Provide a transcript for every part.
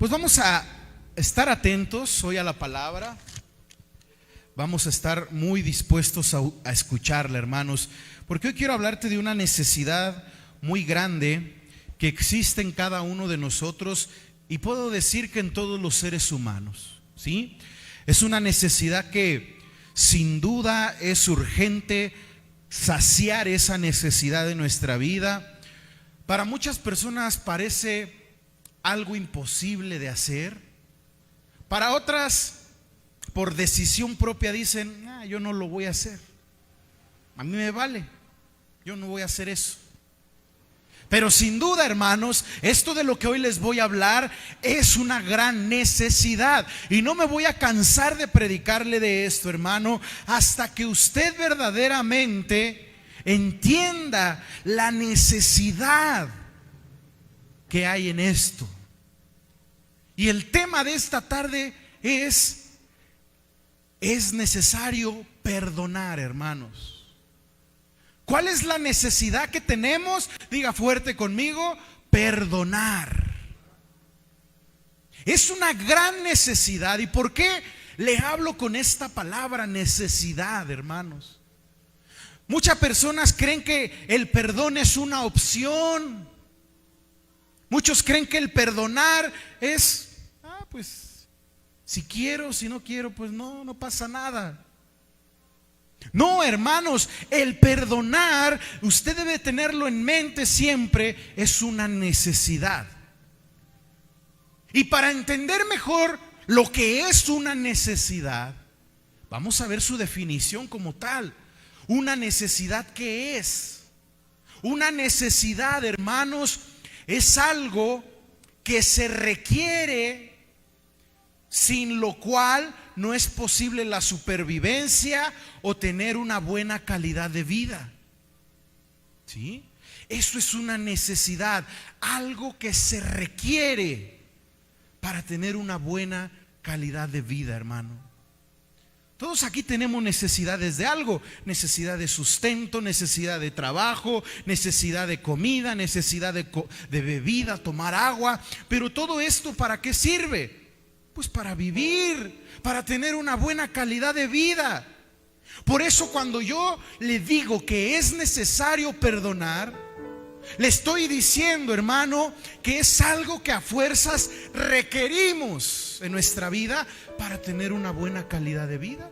Pues vamos a estar atentos hoy a la palabra. Vamos a estar muy dispuestos a escucharla, hermanos, porque hoy quiero hablarte de una necesidad muy grande que existe en cada uno de nosotros, y puedo decir que en todos los seres humanos, ¿sí? Es una necesidad que sin duda es urgente saciar esa necesidad de nuestra vida. Para muchas personas parece algo imposible de hacer. Para otras, por decisión propia dicen, yo no lo voy a hacer. A mí me vale, yo no voy a hacer eso. Pero sin duda, hermanos, esto de lo que hoy les voy a hablar es una gran necesidad. Y no me voy a cansar de predicarle de esto, hermano, hasta que usted verdaderamente entienda la necesidad que hay en esto. Y el tema de esta tarde es necesario perdonar, hermanos. ¿Cuál es la necesidad que tenemos? Diga fuerte conmigo: perdonar. Es una gran necesidad. ¿Y por qué le hablo con esta palabra necesidad, hermanos? Muchas personas creen que el perdón es una opción. Muchos creen que el perdonar es, pues, si quiero, si no quiero, pues no pasa nada. No, hermanos, el perdonar, usted debe tenerlo en mente siempre, es una necesidad. Y para entender mejor lo que es una necesidad, vamos a ver su definición como tal. Una necesidad, ¿qué es? Una necesidad, hermanos, es algo que se requiere, sin lo cual no es posible la supervivencia o tener una buena calidad de vida. ¿Sí? Eso es una necesidad, algo que se requiere para tener una buena calidad de vida, hermano. Todos aquí tenemos necesidades de algo: necesidad de sustento, necesidad de trabajo, necesidad de comida, necesidad de bebida, tomar agua. Pero todo esto, ¿para qué sirve? Pues para vivir, para tener una buena calidad de vida. Por eso cuando yo le digo que es necesario perdonar, le estoy diciendo, hermano, que es algo que a fuerzas requerimos en nuestra vida para tener una buena calidad de vida.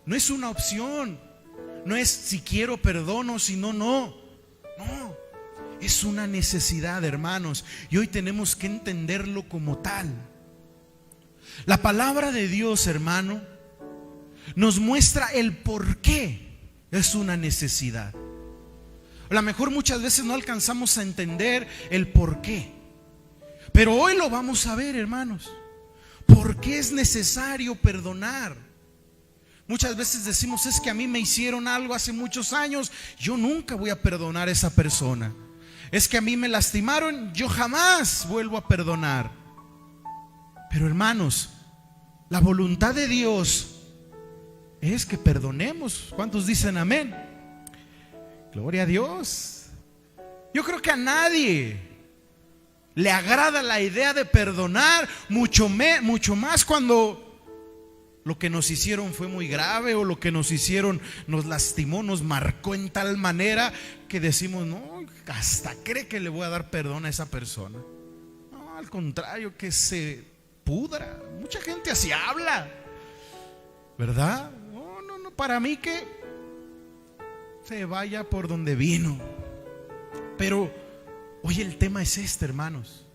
No es una opción, no es si quiero perdono, si no, no. Es una necesidad, hermanos, y hoy tenemos que entenderlo como tal. La palabra de Dios, hermano, nos muestra el por qué es una necesidad. A lo mejor muchas veces no alcanzamos a entender el por qué, pero hoy lo vamos a ver, hermanos. ¿Por qué es necesario perdonar? Muchas veces decimos: es que a mí me hicieron algo hace muchos años, yo nunca voy a perdonar a esa persona. Es que a mí me lastimaron, yo jamás vuelvo a perdonar. Pero, hermanos, la voluntad de Dios es que perdonemos. ¿Cuántos dicen amén? Gloria a Dios. Yo creo que a nadie le agrada la idea de perdonar, mucho más cuando lo que nos hicieron fue muy grave, o lo que nos hicieron nos lastimó, nos marcó en tal manera que decimos: no, hasta cree que le voy a dar perdón a esa persona. No, al contrario, que se pudra. Mucha gente así habla, ¿verdad? No, para mí que se vaya por donde vino. Pero hoy el tema es este, hermanos.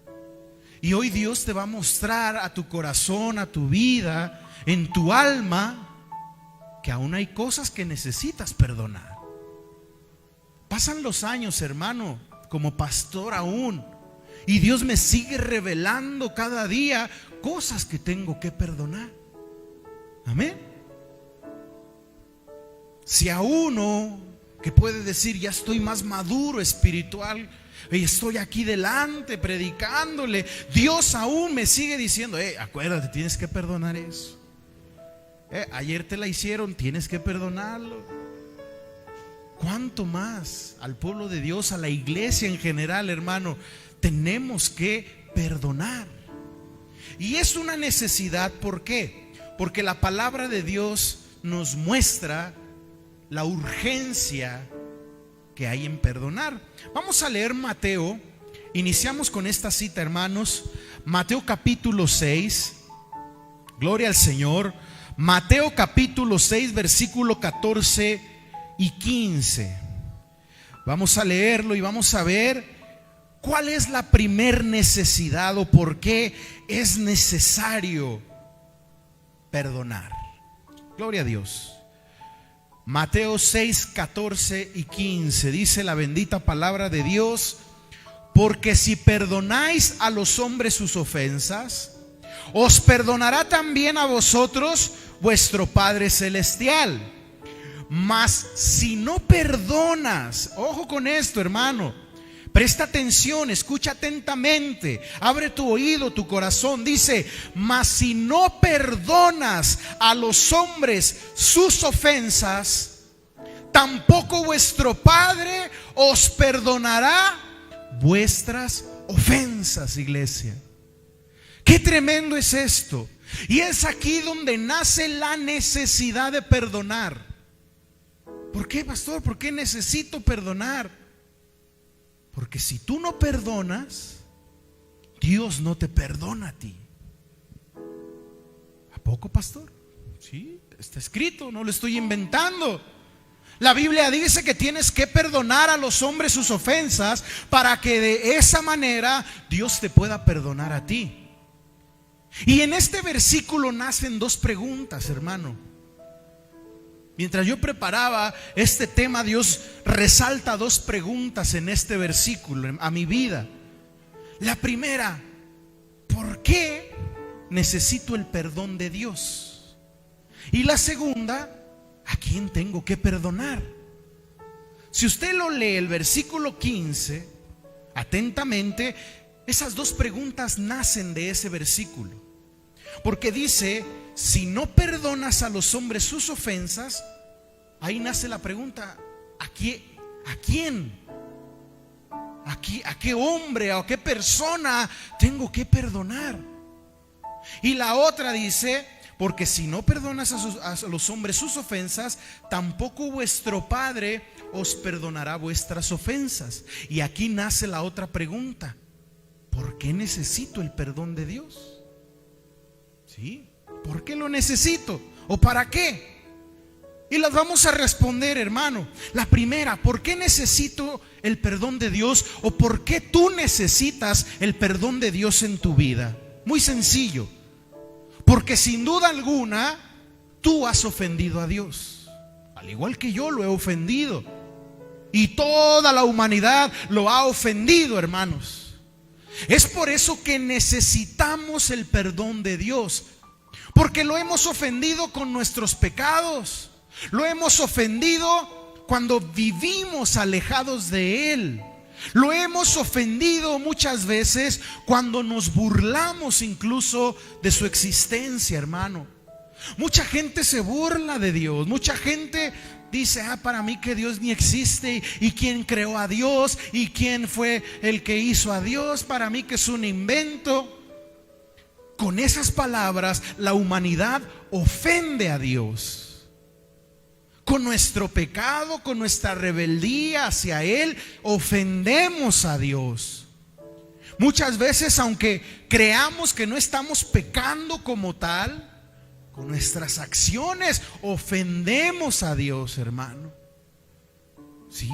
Y hoy Dios te va a mostrar a tu corazón, a tu vida, en tu alma, que aún hay cosas que necesitas perdonar. Pasan los años, hermano, como pastor aún, y Dios me sigue revelando cada día cosas que tengo que perdonar. Amén. Si a uno que puede decir: ya estoy más maduro espiritual y estoy aquí delante predicándole, Dios aún me sigue diciendo: acuérdate, tienes que perdonar eso. Ayer te la hicieron, tienes que perdonarlo. ¿Cuánto más al pueblo de Dios, a la iglesia en general, hermano? Tenemos que perdonar. Y es una necesidad, ¿por qué? Porque la palabra de Dios nos muestra la urgencia que hay en perdonar. Vamos a leer Mateo. Iniciamos con esta cita, hermanos. Mateo capítulo 6. Gloria al Señor. Mateo capítulo 6, versículo 14 y 15. Vamos a leerlo y vamos a ver cuál es la primer necesidad o por qué es necesario perdonar. Gloria a Dios. Mateo 6, 14 y 15 dice la bendita palabra de Dios: porque si perdonáis a los hombres sus ofensas, os perdonará también a vosotros vuestro Padre Celestial. Mas si no perdonas, ojo con esto, hermano, presta atención, escucha atentamente, abre tu oído, tu corazón. Dice: mas si no perdonas a los hombres sus ofensas, tampoco vuestro Padre os perdonará vuestras ofensas, iglesia. Qué tremendo es esto. Y es aquí donde nace la necesidad de perdonar. ¿Por qué, pastor? ¿Por qué necesito perdonar? Porque si tú no perdonas, Dios no te perdona a ti. ¿A poco, pastor? Sí, está escrito, no lo estoy inventando. La Biblia dice que tienes que perdonar a los hombres sus ofensas para que de esa manera Dios te pueda perdonar a ti. Y en este versículo nacen dos preguntas, hermano. Mientras yo preparaba este tema, Dios resalta dos preguntas en este versículo a mi vida. La primera: ¿por qué necesito el perdón de Dios? Y la segunda: ¿a quién tengo que perdonar? Si usted lo lee el versículo 15 atentamente, esas dos preguntas nacen de ese versículo. Porque dice: si no perdonas a los hombres sus ofensas, ahí nace la pregunta: ¿a quién? ¿A qué hombre o a qué persona tengo que perdonar? Y la otra dice: porque si no perdonas a los hombres sus ofensas, tampoco vuestro Padre os perdonará vuestras ofensas. Y aquí nace la otra pregunta: ¿por qué necesito el perdón de Dios? ¿Sí? ¿Por qué lo necesito? ¿O para qué? Y las vamos a responder, hermano. La primera: ¿por qué necesito el perdón de Dios? ¿O por qué tú necesitas el perdón de Dios en tu vida? Muy sencillo. Porque sin duda alguna tú has ofendido a Dios, al igual que yo lo he ofendido. Y toda la humanidad lo ha ofendido, hermanos. Es por eso que necesitamos el perdón de Dios. Porque lo hemos ofendido con nuestros pecados. Lo hemos ofendido cuando vivimos alejados de Él. Lo hemos ofendido muchas veces cuando nos burlamos incluso de su existencia, hermano. Mucha gente se burla de Dios. Mucha gente dice: para mí que Dios ni existe. ¿Y quién creó a Dios? ¿Y quién fue el que hizo a Dios? Para mí que es un invento. Con esas palabras la humanidad ofende a Dios. Con nuestro pecado, con nuestra rebeldía hacia Él, ofendemos a Dios. Muchas veces, aunque creamos que no estamos pecando como tal, con nuestras acciones ofendemos a Dios, hermano. ¿Sí?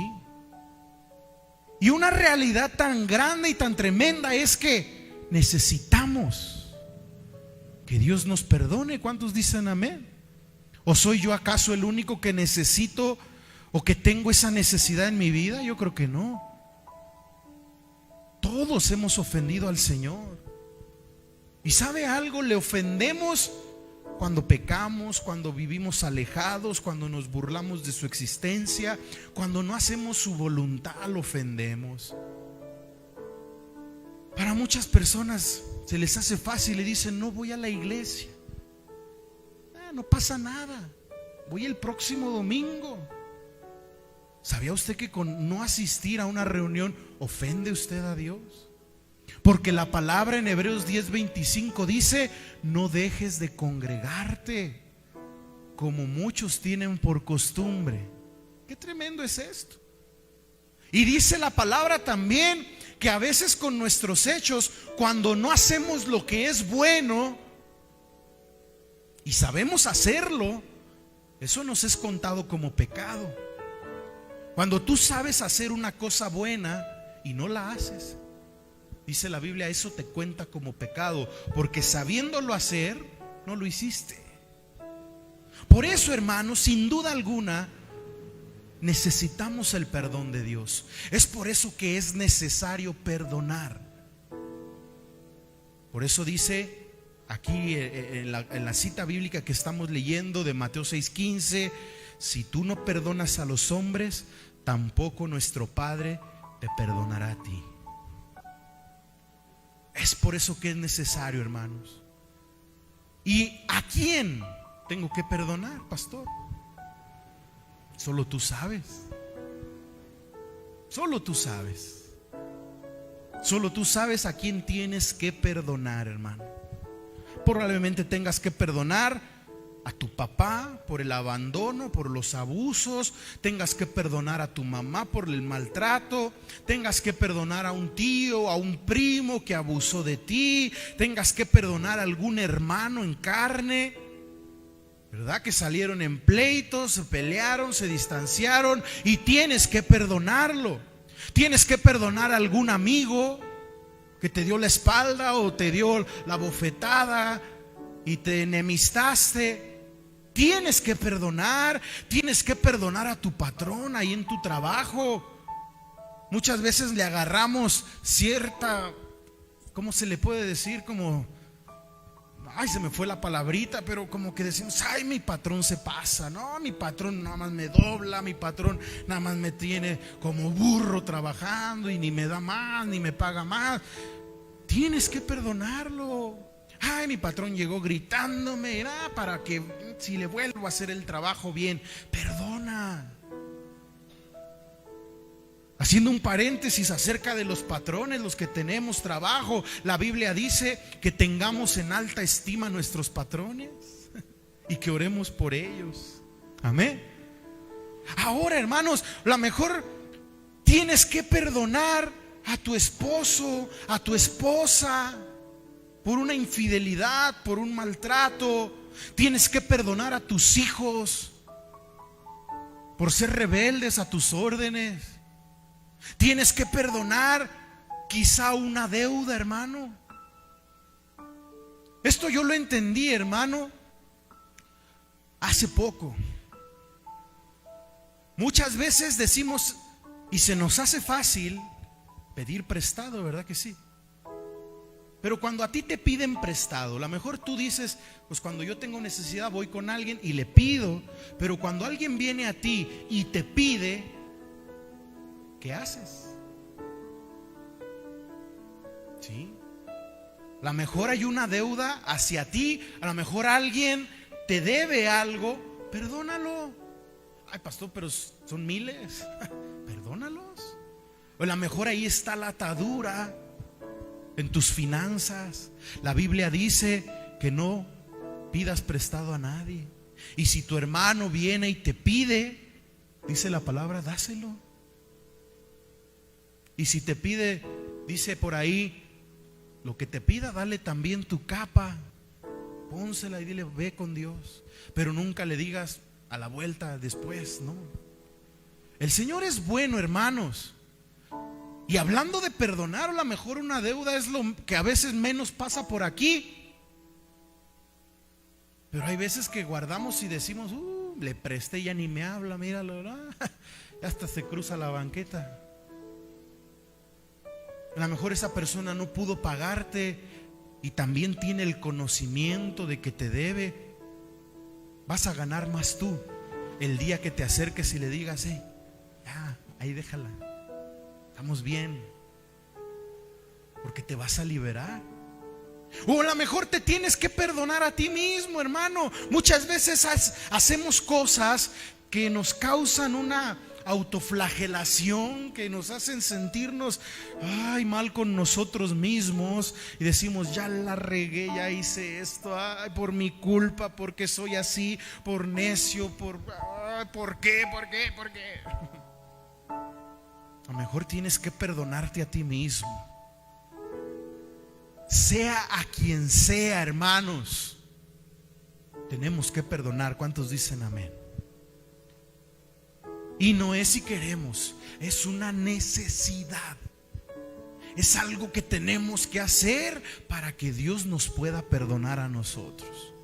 Y una realidad tan grande y tan tremenda es que necesitamos que Dios nos perdone. ¿Cuántos dicen amén? ¿O soy yo acaso el único que necesito o que tengo esa necesidad en mi vida? Yo creo que no. Todos hemos ofendido al Señor. ¿Y sabe algo? Le ofendemos cuando pecamos, cuando vivimos alejados, cuando nos burlamos de su existencia, cuando no hacemos su voluntad, lo ofendemos. Para muchas personas se les hace fácil y dicen: no voy a la iglesia, no pasa nada, voy el próximo domingo. ¿Sabía usted que con no asistir a una reunión ofende usted a Dios? Porque la palabra en Hebreos 10:25 dice: no dejes de congregarte, como muchos tienen por costumbre. Qué tremendo es esto. Y dice la palabra también que a veces con nuestros hechos, cuando no hacemos lo que es bueno y sabemos hacerlo, eso nos es contado como pecado. Cuando tú sabes hacer una cosa buena y no la haces, dice la Biblia, eso te cuenta como pecado, porque sabiéndolo hacer, no lo hiciste. Por eso, hermanos, sin duda alguna, necesitamos el perdón de Dios. Es por eso que es necesario perdonar. Por eso dice aquí en la cita bíblica que estamos leyendo de Mateo 6:15: si tú no perdonas a los hombres, tampoco nuestro Padre te perdonará a ti. Es por eso que es necesario, hermanos. ¿Y a quién tengo que perdonar, pastor? Solo tú sabes. Solo tú sabes. Solo tú sabes a quién tienes que perdonar, hermano. Probablemente tengas que perdonar a tu papá por el abandono, por los abusos. Tengas que perdonar a tu mamá por el maltrato. Tengas que perdonar a un tío, a un primo que abusó de ti. Tengas que perdonar a algún hermano en carne, ¿verdad? Que salieron en pleitos, se pelearon, se distanciaron, y tienes que perdonarlo. Tienes que perdonar a algún amigo que te dio la espalda o te dio la bofetada y te enemistaste. Tienes que perdonar. Tienes que perdonar a tu patrón ahí en tu trabajo. Muchas veces le agarramos cierta, ¿cómo se le puede decir? Como, ay, se me fue la palabrita, pero como que decimos: ay, mi patrón se pasa. No, mi patrón nada más me dobla, mi patrón nada más me tiene como burro trabajando y ni me da más, ni me paga más. Tienes que perdonarlo. Ay, mi patrón llegó gritándome, para que si le vuelvo a hacer el trabajo bien. Perdona. Haciendo un paréntesis acerca de los patrones, los que tenemos trabajo, la Biblia dice que tengamos en alta estima a nuestros patrones y que oremos por ellos. Amén. Ahora, hermanos, a lo mejor tienes que perdonar a tu esposo, a tu esposa, por una infidelidad, por un maltrato. Tienes que perdonar a tus hijos por ser rebeldes a tus órdenes. Tienes que perdonar quizá una deuda, hermano. Esto yo lo entendí, hermano, hace poco. Muchas veces decimos, y se nos hace fácil pedir prestado, ¿verdad que sí? Pero cuando a ti te piden prestado, a lo mejor tú dices, pues cuando yo tengo necesidad voy con alguien y le pido. Pero cuando alguien viene a ti y te pide, ¿qué haces? ¿Sí? A lo mejor hay una deuda hacia ti, a lo mejor alguien te debe algo, perdónalo. Ay, pastor, pero son miles. Perdónalos. O a lo mejor ahí está la atadura en tus finanzas. La Biblia dice que no pidas prestado a nadie. Y si tu hermano viene y te pide, dice la palabra, dáselo. Y si te pide, dice por ahí, lo que te pida, dale también tu capa, pónsela y dile, ve con Dios. Pero nunca le digas a la vuelta después, no. El Señor es bueno, hermanos. Y hablando de perdonar, a lo mejor una deuda es lo que a veces menos pasa por aquí. Pero hay veces que guardamos y decimos, le presté y ya ni me habla, míralo, ya hasta se cruza la banqueta. A lo mejor esa persona no pudo pagarte y también tiene el conocimiento de que te debe. Vas a ganar más tú el día que te acerques y le digas, ya, ahí déjala, estamos bien, porque te vas a liberar. O a lo mejor te tienes que perdonar a ti mismo, hermano. Muchas veces hacemos cosas que nos causan una autoflagelación que nos hacen sentirnos mal con nosotros mismos y decimos, ya la regué, ya hice esto, por mi culpa, porque soy así, por necio, ¿por qué? A lo mejor tienes que perdonarte a ti mismo. Sea a quien sea, hermanos, tenemos que perdonar. ¿Cuántos dicen amén? Y no es si queremos, es una necesidad. Es algo que tenemos que hacer para que Dios nos pueda perdonar a nosotros.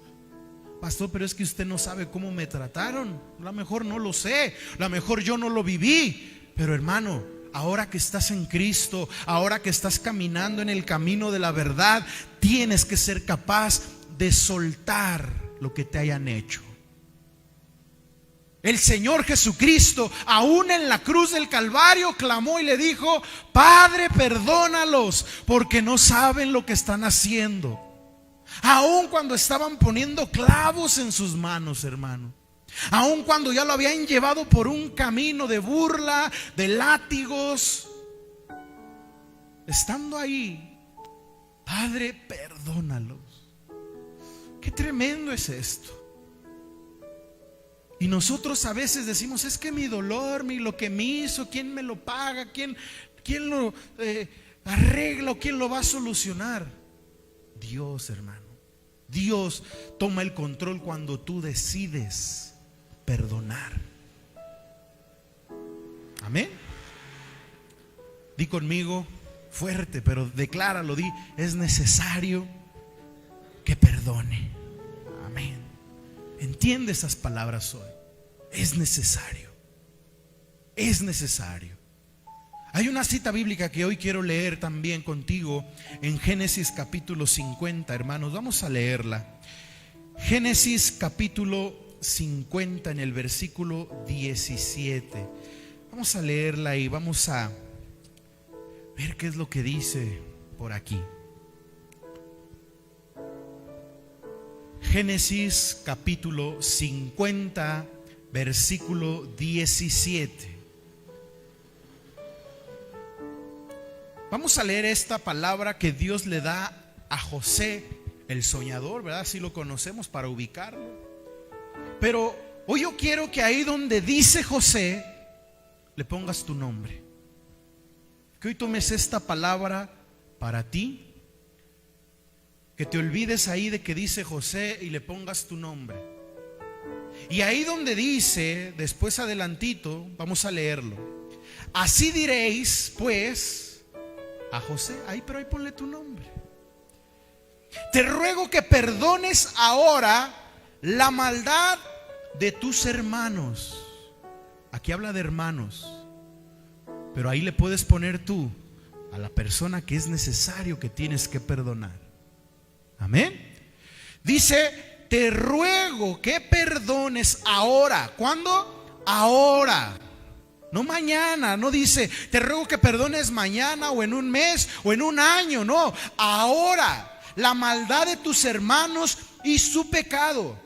Pastor, pero es que usted no sabe cómo me trataron. A lo mejor no lo sé, a lo mejor yo no lo viví. Pero hermano, ahora que estás en Cristo, ahora que estás caminando en el camino de la verdad, tienes que ser capaz de soltar lo que te hayan hecho. El Señor Jesucristo, aún en la cruz del Calvario, clamó y le dijo: Padre, perdónalos, porque no saben lo que están haciendo. Aún cuando estaban poniendo clavos en sus manos, hermano. Aun cuando ya lo habían llevado por un camino de burla, de látigos, estando ahí, Padre, perdónalos. Qué tremendo es esto. Y nosotros a veces decimos: es que mi dolor, lo que me hizo, ¿quién me lo paga? ¿Quién lo arregla o quién lo va a solucionar? Dios, hermano. Dios toma el control cuando tú decides perdonar. Amén. Di conmigo fuerte, pero decláralo, di: es necesario que perdone. Amén. Entiende esas palabras hoy. Es necesario. Es necesario. Hay una cita bíblica que hoy quiero leer también contigo en Génesis capítulo 50, hermanos. Vamos a leerla. Génesis capítulo 50 en el versículo 17. Vamos a leerla y vamos a ver qué es lo que dice por aquí. Génesis capítulo 50 versículo 17. Vamos a leer esta palabra que Dios le da a José, el soñador, ¿verdad? Así lo conocemos para ubicarlo. Pero hoy yo quiero que ahí donde dice José, le pongas tu nombre. Que hoy tomes esta palabra para ti. Que te olvides ahí de que dice José y le pongas tu nombre. Y ahí donde dice, después adelantito, vamos a leerlo: así diréis pues a José. Pero ahí ponle tu nombre. Te ruego que perdones ahora la maldad de tus hermanos. Aquí habla de hermanos, pero ahí le puedes poner tú a la persona que es necesario que tienes que perdonar. Amén. Dice: te ruego que perdones ahora. ¿Cuándo? Ahora. No mañana. No dice: te ruego que perdones mañana o en un mes o en un año. No, ahora. La maldad de tus hermanos y su pecado,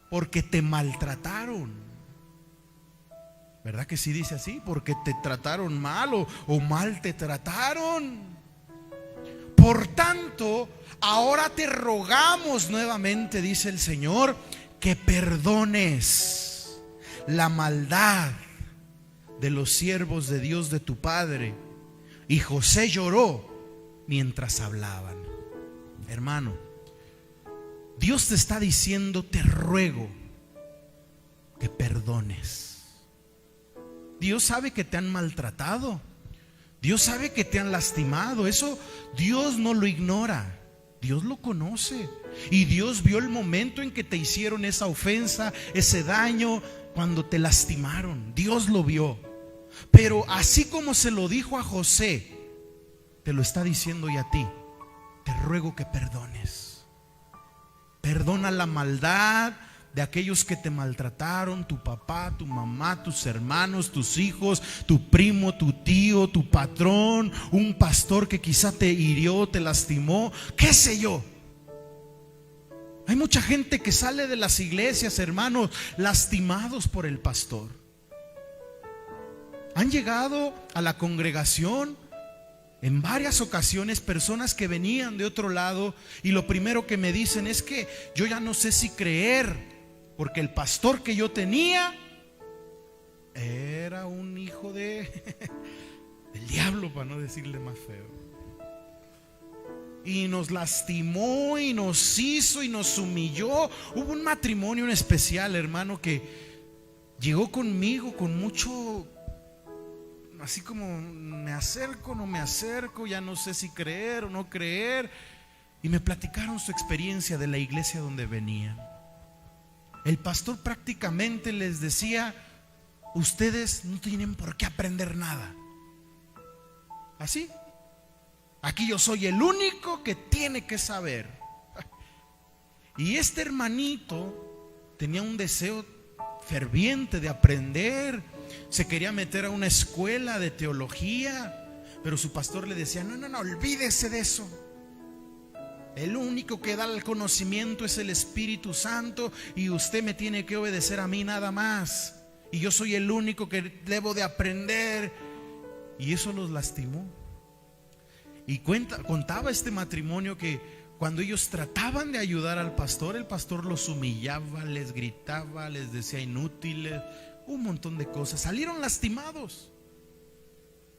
porque te maltrataron. ¿Verdad que sí dice así? Porque te trataron mal o mal te trataron. Por tanto, ahora te rogamos nuevamente, dice el Señor, que perdones la maldad de los siervos de Dios de tu padre. Y José lloró mientras hablaban. Hermano, Dios te está diciendo: te ruego que perdones. Dios sabe que te han maltratado. Dios sabe que te han lastimado. Eso Dios no lo ignora. Dios lo conoce. Y Dios vio el momento en que te hicieron esa ofensa, ese daño, cuando te lastimaron. Dios lo vio. Pero así como se lo dijo a José, te lo está diciendo y a ti: te ruego que perdones. Perdona la maldad de aquellos que te maltrataron, tu papá, tu mamá, tus hermanos, tus hijos, tu primo, tu tío, tu patrón, un pastor que quizá te hirió, te lastimó, qué sé yo. Hay mucha gente que sale de las iglesias, hermanos, lastimados por el pastor. Han llegado a la congregación en varias ocasiones personas que venían de otro lado y lo primero que me dicen es que yo ya no sé si creer, porque el pastor que yo tenía era un hijo del diablo, para no decirle más feo. Y nos lastimó y nos hizo y nos humilló. Hubo un matrimonio en especial, hermano, que llegó conmigo con mucho, así como me acerco, no me acerco, ya no sé si creer o no creer. Y me platicaron su experiencia de la iglesia donde venían. El pastor prácticamente les decía: ustedes no tienen por qué aprender nada. Así. Aquí yo soy el único que tiene que saber. Y este hermanito tenía un deseo ferviente de aprender. Se quería meter a una escuela de teología, pero su pastor le decía: no, olvídese de eso. El único que da el conocimiento es el Espíritu Santo, y usted me tiene que obedecer a mí nada más. Y yo soy el único que debo de aprender. Y eso los lastimó. Y contaba este matrimonio que cuando ellos trataban de ayudar al pastor, el pastor los humillaba, les gritaba, les decía inútiles, un montón de cosas. Salieron lastimados.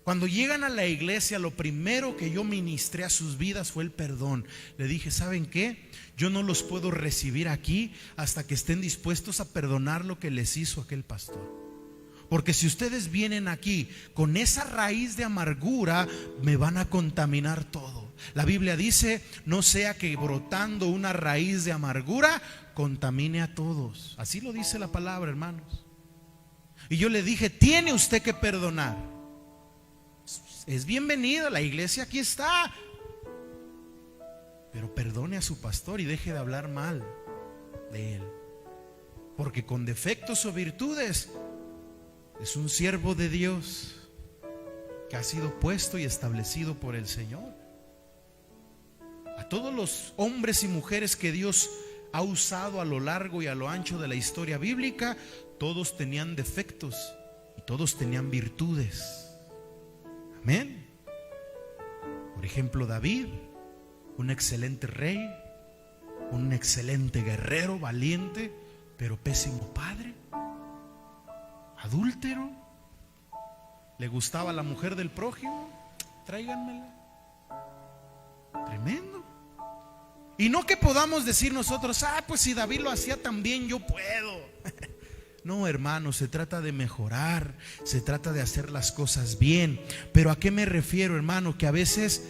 Cuando llegan a la iglesia, lo primero que yo ministré a sus vidas fue el perdón. Le dije: ¿saben qué? Yo no los puedo recibir aquí hasta que estén dispuestos a perdonar lo que les hizo aquel pastor. Porque si ustedes vienen aquí con esa raíz de amargura, me van a contaminar todo. La Biblia dice: no sea que brotando una raíz de amargura contamine a todos. Así lo dice la palabra, hermanos. Y yo le dije: tiene usted que perdonar. Es bienvenido, la iglesia aquí está, pero perdone a su pastor y deje de hablar mal de él. Porque con defectos o virtudes es un siervo de Dios que ha sido puesto y establecido por el Señor. A todos los hombres y mujeres que Dios ha usado a lo largo y a lo ancho de la historia bíblica, todos tenían defectos y todos tenían virtudes. Amén. Por ejemplo, David, un excelente rey, un excelente guerrero, valiente, pero pésimo padre. Adúltero. Le gustaba la mujer del prójimo, tráiganmela. Tremendo. Y no que podamos decir nosotros: pues si David lo hacía tan bien, yo puedo. No, hermano, se trata de mejorar, se trata de hacer las cosas bien. Pero ¿a qué me refiero, hermano? Que a veces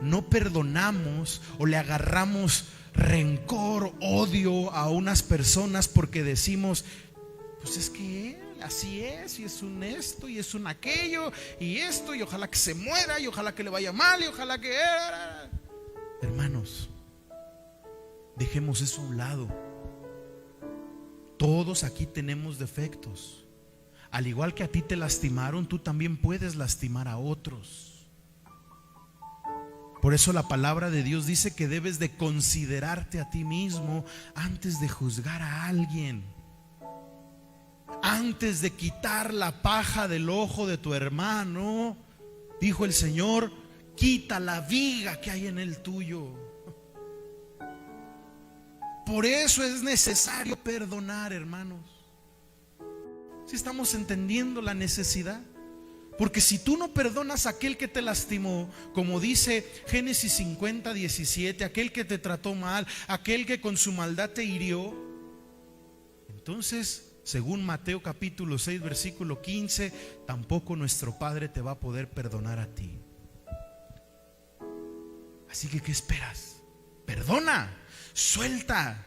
no perdonamos o le agarramos rencor, odio a unas personas porque decimos: pues es que él así es, y es un esto, y es un aquello, y esto, y ojalá que se muera, y ojalá que le vaya mal, y ojalá que... Hermanos, dejemos eso a un lado. Todos aquí tenemos defectos. Al igual que a ti te lastimaron, tú también puedes lastimar a otros. Por eso la palabra de Dios dice que debes de considerarte a ti mismo antes de juzgar a alguien. Antes de quitar la paja del ojo de tu hermano, dijo el Señor: quita la viga que hay en el tuyo. Por eso es necesario perdonar, hermanos. Si estamos entendiendo la necesidad. Porque si tú no perdonas a aquel que te lastimó, como dice Génesis 50:17, aquel que te trató mal, aquel que con su maldad te hirió, entonces, según Mateo capítulo 6 versículo 15, tampoco nuestro Padre te va a poder perdonar a ti. Así que, ¿qué esperas? Perdona, suelta.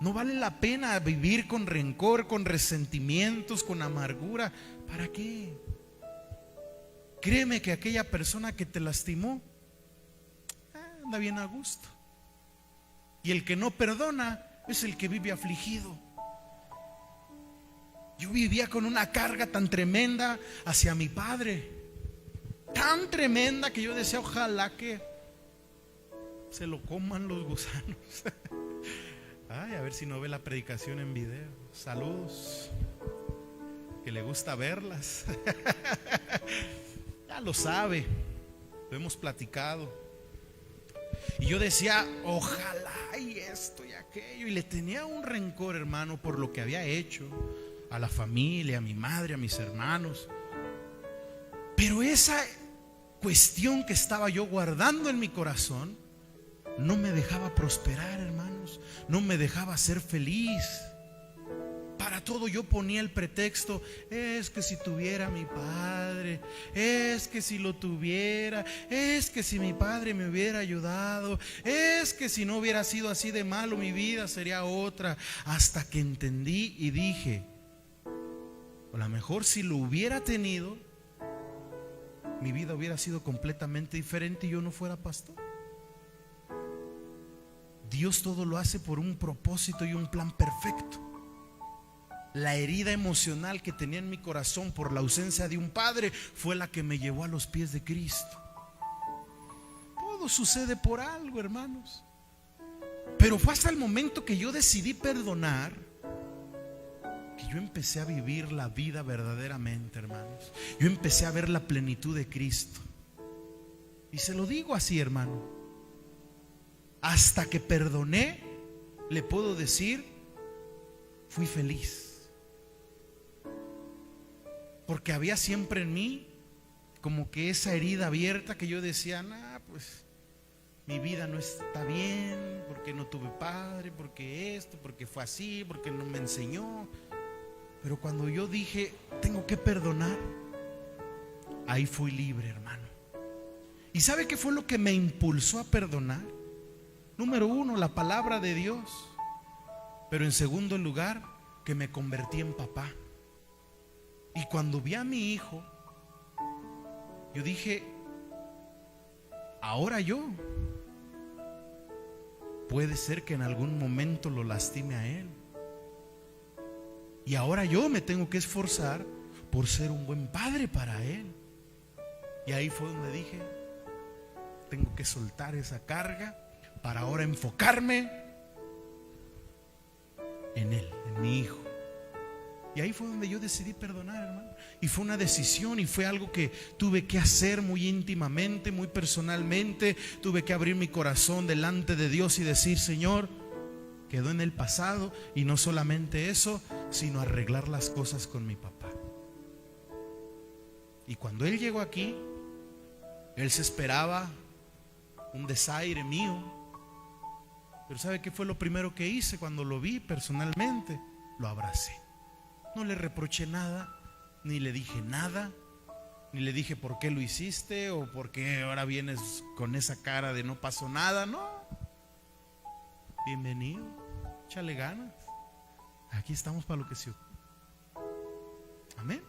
No vale la pena vivir con rencor, con resentimientos, con amargura. ¿Para qué? Créeme que aquella persona que te lastimó anda bien a gusto. Y el que no perdona es el que vive afligido. Yo vivía con una carga tan tremenda hacia mi padre, tan tremenda que yo decía: ojalá que se lo coman los gusanos. Ay, a ver si no ve la predicación en video. Saludos. que le gusta verlas. Ya lo sabe, lo hemos platicado. Y yo decía, ojalá y esto y aquello. Y le tenía un rencor, hermano, por lo que había hecho a la familia, a mi madre, a mis hermanos. Pero esa cuestión que estaba yo guardando en mi corazón no me dejaba prosperar, hermanos. No me dejaba ser feliz. Para todo yo ponía el pretexto: es que si tuviera a mi padre, es que si lo tuviera, es que si mi padre me hubiera ayudado, es que si no hubiera sido así de malo mi vida sería otra. Hasta que entendí y dije: a lo mejor si lo hubiera tenido, mi vida hubiera sido completamente diferente y yo no fuera pastor. Dios todo lo hace por un propósito y un plan perfecto. La herida emocional que tenía en mi corazón por la ausencia de un padre fue la que me llevó a los pies de Cristo. Todo sucede por algo, hermanos. Pero fue hasta el momento que yo decidí perdonar que yo empecé a vivir la vida verdaderamente, hermanos. Yo empecé a ver la plenitud de Cristo. Y se lo digo así, hermano: hasta que perdoné, le puedo decir, fui feliz. Porque había siempre en mí como que esa herida abierta que yo decía: nah, pues mi vida no está bien, porque no tuve padre, porque esto, porque fue así, porque no me enseñó. Pero cuando yo dije, tengo que perdonar, ahí fui libre, hermano. ¿Y sabe qué fue lo que me impulsó a perdonar? Número uno, la palabra de Dios. Pero en segundo lugar, que me convertí en papá. Y cuando vi a mi hijo, yo dije: ahora yo, puede ser que en algún momento lo lastime a él. Y ahora yo me tengo que esforzar por ser un buen padre para él. Y ahí fue donde dije: tengo que soltar esa carga para ahora enfocarme en él, en mi hijo. Y ahí fue donde yo decidí perdonar, hermano. Y fue una decisión y fue algo que tuve que hacer muy íntimamente, muy personalmente. Tuve que abrir mi corazón delante de Dios y decir: Señor, quedó en el pasado. Y no solamente eso, sino arreglar las cosas con mi papá. Y cuando él llegó aquí, él se esperaba un desaire mío. Pero ¿sabe qué fue lo primero que hice cuando lo vi personalmente? Lo abracé. No le reproché nada, ni le dije nada, ni le dije por qué lo hiciste o por qué ahora vienes con esa cara de no pasó nada. No, bienvenido, échale ganas, aquí estamos para lo que se ocupe. Amén.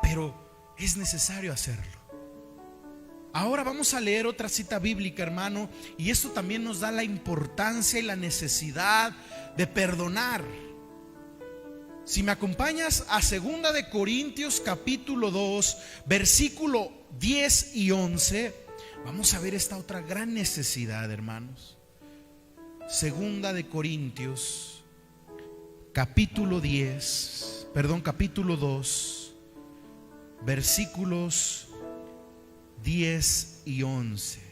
Pero es necesario hacerlo. Ahora vamos a leer otra cita bíblica, hermano, y esto también nos da la importancia y la necesidad de perdonar. Si me acompañas a 2 de Corintios capítulo 2, versículo 10 y 11, vamos a ver esta otra gran necesidad, hermanos. 2 de Corintios capítulo 2, versículos 10 y 11.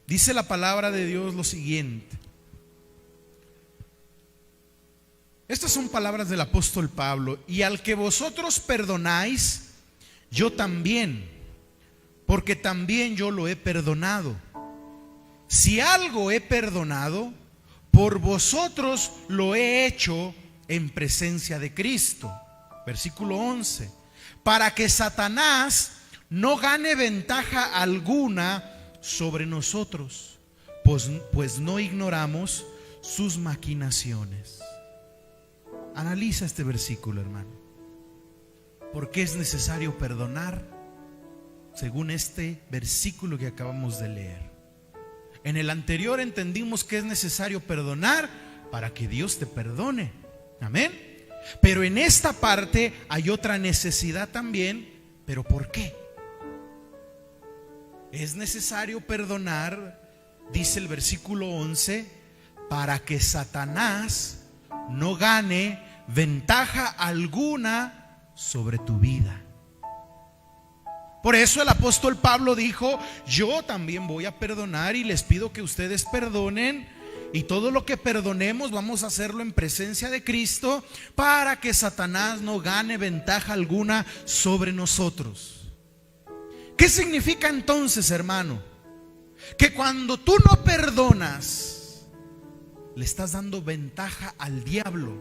Dice la palabra de Dios lo siguiente. Estas son palabras del apóstol Pablo: y al que vosotros perdonáis, yo también, porque también yo lo he perdonado. Si algo he perdonado, por vosotros lo he hecho en presencia de Cristo. Versículo 11: para que Satanás no gane ventaja alguna sobre nosotros, pues no ignoramos sus maquinaciones. Analiza este versículo, hermano. ¿Por qué es necesario perdonar? Según este versículo que acabamos de leer. En el anterior entendimos que es necesario perdonar para que Dios te perdone. Amén. Pero en esta parte hay otra necesidad también. ¿Pero por qué? Es necesario perdonar, dice el versículo 11, para que Satanás no gane ventaja alguna sobre tu vida. Por eso el apóstol Pablo dijo: yo también voy a perdonar y les pido que ustedes perdonen, y todo lo que perdonemos vamos a hacerlo en presencia de Cristo, para que Satanás no gane ventaja alguna sobre nosotros. ¿Qué significa entonces, hermano? Que cuando tú no perdonas, le estás dando ventaja al diablo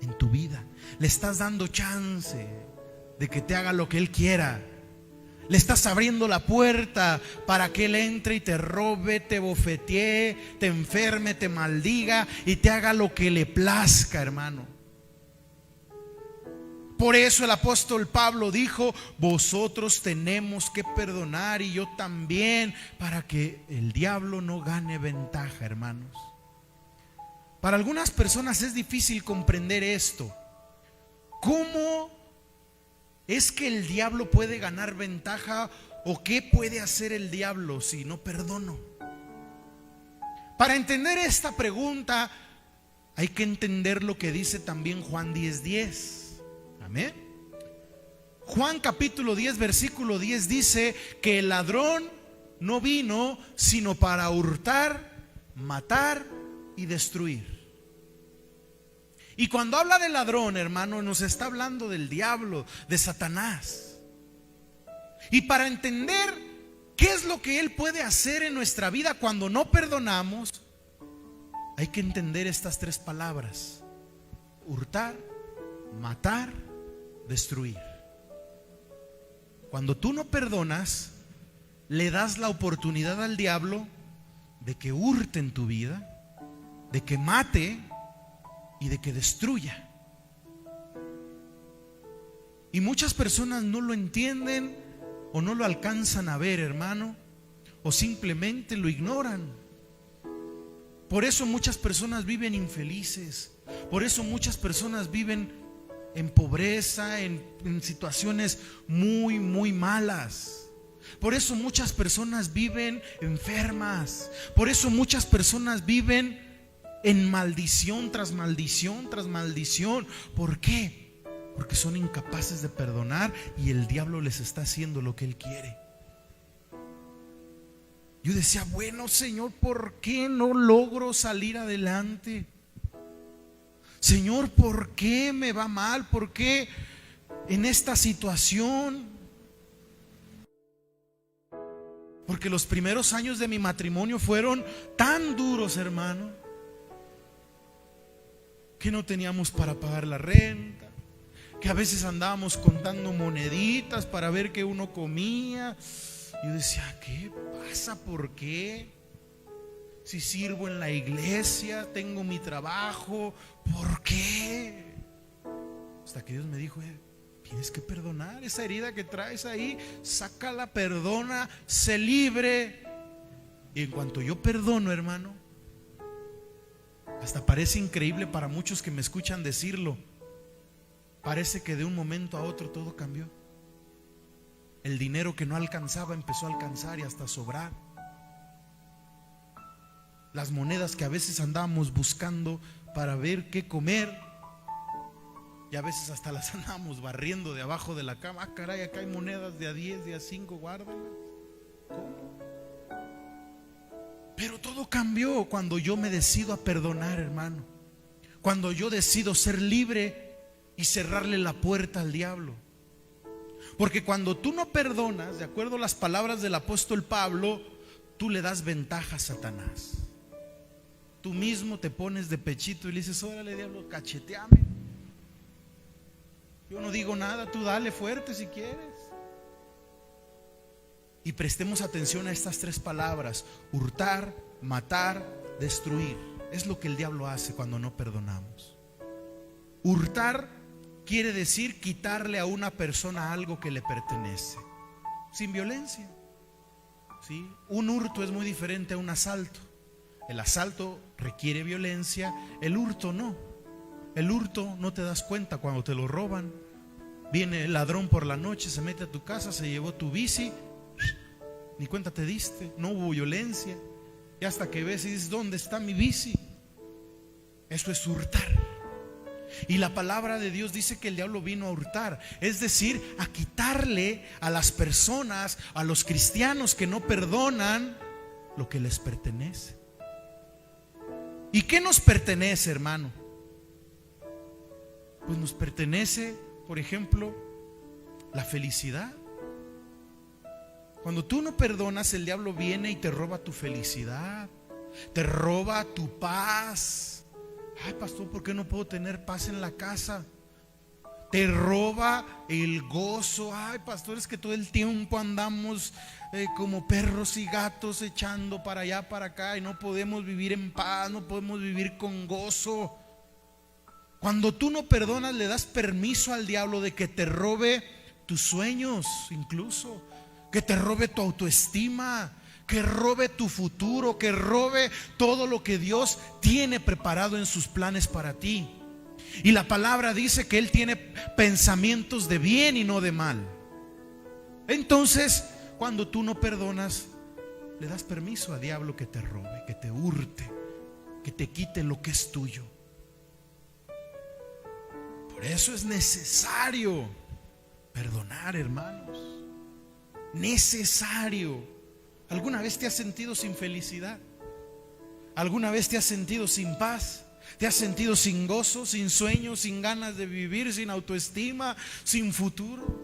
en tu vida. Le estás dando chance de que te haga lo que él quiera. Le estás abriendo la puerta para que él entre y te robe, te bofetee, te enferme, te maldiga y te haga lo que le plazca, hermano. Por eso el apóstol Pablo dijo: vosotros tenemos que perdonar, y yo también, para que el diablo no gane ventaja, hermanos. Para algunas personas es difícil comprender esto. ¿Cómo es que el diablo puede ganar ventaja, o qué puede hacer el diablo si no perdono? Para entender esta pregunta hay que entender lo que dice también Juan 10:10. Amén. Juan capítulo 10 versículo 10 dice que el ladrón no vino sino para hurtar, matar y destruir. Y cuando habla de ladrón, hermano, nos está hablando del diablo, de Satanás. Y para entender qué es lo que él puede hacer en nuestra vida cuando no perdonamos, hay que entender estas tres palabras: hurtar, matar, destruir. Cuando tú no perdonas, le das la oportunidad al diablo de que hurte en tu vida, de que mate y de que destruya. Y muchas personas no lo entienden o no lo alcanzan a ver, hermano, o simplemente lo ignoran. Por eso muchas personas viven infelices. Por eso muchas personas viven en pobreza, en situaciones muy, muy malas. Por eso muchas personas viven enfermas. Por eso muchas personas viven en maldición tras maldición tras maldición. ¿Por qué? Porque son incapaces de perdonar y el diablo les está haciendo lo que él quiere. Yo decía: bueno, Señor, ¿por qué no logro salir adelante? Señor, ¿por qué me va mal? ¿Por qué en esta situación? Porque los primeros años de mi matrimonio fueron tan duros, hermano, que no teníamos para pagar la renta, que a veces andábamos contando moneditas para ver qué uno comía. Yo decía: ¿qué pasa? ¿Por qué? Si sirvo en la iglesia, tengo mi trabajo, ¿por qué? Hasta que Dios me dijo: tienes que perdonar esa herida que traes ahí, sácala, perdona, sé libre. Y en cuanto yo perdono, hermano, hasta parece increíble para muchos que me escuchan decirlo, parece que de un momento a otro todo cambió. El dinero que no alcanzaba empezó a alcanzar y hasta sobrar. Las monedas que a veces andábamos buscando para ver qué comer, y a veces hasta las andábamos barriendo de abajo de la cama. Ah, caray, acá hay monedas de a 10, de a 5, guárdalas. ¿Cómo? Pero todo cambió cuando yo me decido a perdonar, hermano. Cuando yo decido ser libre y cerrarle la puerta al diablo. Porque cuando tú no perdonas, de acuerdo a las palabras del apóstol Pablo, tú le das ventaja a Satanás. Tú mismo te pones de pechito y le dices: órale, diablo, cacheteame. Yo no digo nada, tú dale fuerte si quieres. Y prestemos atención a estas tres palabras: hurtar, matar, destruir. Es lo que el diablo hace cuando no perdonamos. Hurtar quiere decir quitarle a una persona algo que le pertenece, sin violencia. ¿Sí? Un hurto es muy diferente a un asalto. El asalto requiere violencia, el hurto no. El hurto no te das cuenta cuando te lo roban. Viene el ladrón por la noche, se mete a tu casa, se llevó tu bici, ni cuenta te diste, no hubo violencia. Y hasta que ves y dices: ¿dónde está mi bici? Eso es hurtar. Y la palabra de Dios dice que el diablo vino a hurtar, es decir, a quitarle a las personas, a los cristianos que no perdonan, lo que les pertenece. ¿Y qué nos pertenece, hermano? Pues nos pertenece, por ejemplo, la felicidad. Cuando tú no perdonas, el diablo viene y te roba tu felicidad, te roba tu paz. Ay, pastor, ¿por qué no puedo tener paz en la casa? Te roba el gozo. Ay, pastor, es que todo el tiempo andamos como perros y gatos echando para allá, para acá, y no podemos vivir en paz, no podemos vivir con gozo. Cuando tú no perdonas, le das permiso al diablo de que te robe tus sueños, incluso que te robe tu autoestima, que robe tu futuro, que robe todo lo que Dios tiene preparado en sus planes para ti. Y la palabra dice que Él tiene pensamientos de bien y no de mal. Entonces, cuando tú no perdonas, le das permiso al diablo que te robe, que te hurte, que te quite lo que es tuyo. Por eso es necesario perdonar, hermanos. Necesario. ¿Alguna vez te has sentido sin felicidad? ¿Alguna vez te has sentido sin paz? ¿Te has sentido sin gozo, sin sueño, sin ganas de vivir, sin autoestima, sin futuro?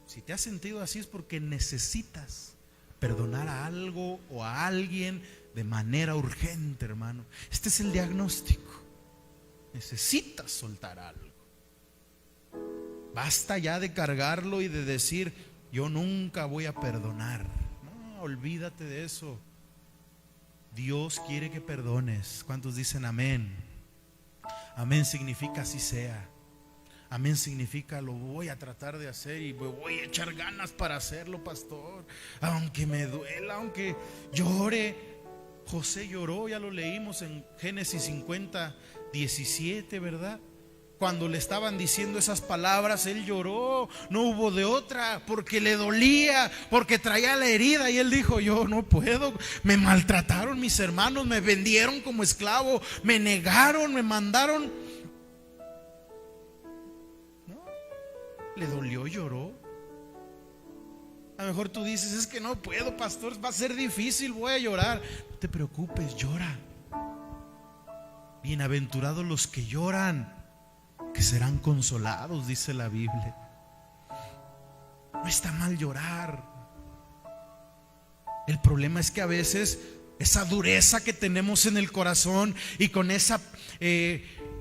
Si te has sentido así es porque necesitas perdonar a algo o a alguien de manera urgente, hermano. Este es el diagnóstico. Necesitas soltar algo. Basta ya de cargarlo y de decir: yo nunca voy a perdonar. No, olvídate de eso. Dios quiere que perdones. ¿Cuántos dicen amén? Amén significa así sea. Amén significa lo voy a tratar de hacer y voy a echar ganas para hacerlo, pastor. Aunque me duela, aunque llore. José lloró, ya lo leímos en Génesis 50:17, ¿verdad? Cuando le estaban diciendo esas palabras, él lloró, no hubo de otra, porque le dolía, porque traía la herida. Y él dijo: yo no puedo, me maltrataron mis hermanos, me vendieron como esclavo, me negaron, me mandaron. No, le dolió, lloró. A lo mejor tú dices: es que no puedo, pastor, va a ser difícil, voy a llorar. No te preocupes, llora. Bienaventurados los que lloran, que serán consolados, dice la Biblia. No está mal llorar. El problema es que a veces esa dureza que tenemos en el corazón y con esa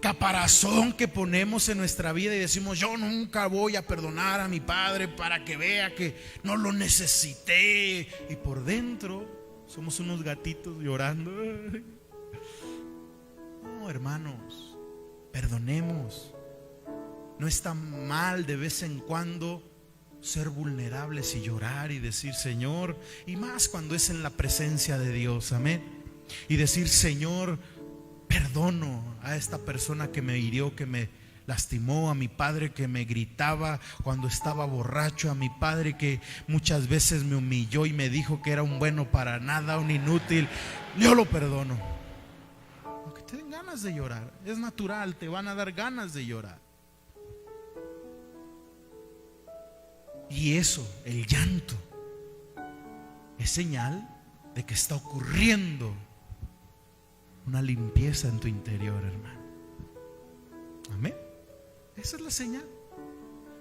caparazón que ponemos en nuestra vida y decimos: yo nunca voy a perdonar a mi padre para que vea que no lo necesité, y por dentro somos unos gatitos llorando. No, hermanos, perdonemos. No está mal de vez en cuando ser vulnerables y llorar y decir: Señor, y más cuando es en la presencia de Dios, amén. Y decir: Señor, perdono a esta persona que me hirió, que me lastimó, a mi padre que me gritaba cuando estaba borracho, a mi padre que muchas veces me humilló y me dijo que era un bueno para nada, un inútil. Yo lo perdono. Aunque te den ganas de llorar, es natural, te van a dar ganas de llorar. Y eso, el llanto, es señal de que está ocurriendo una limpieza en tu interior, hermano. Amén. Esa es la señal.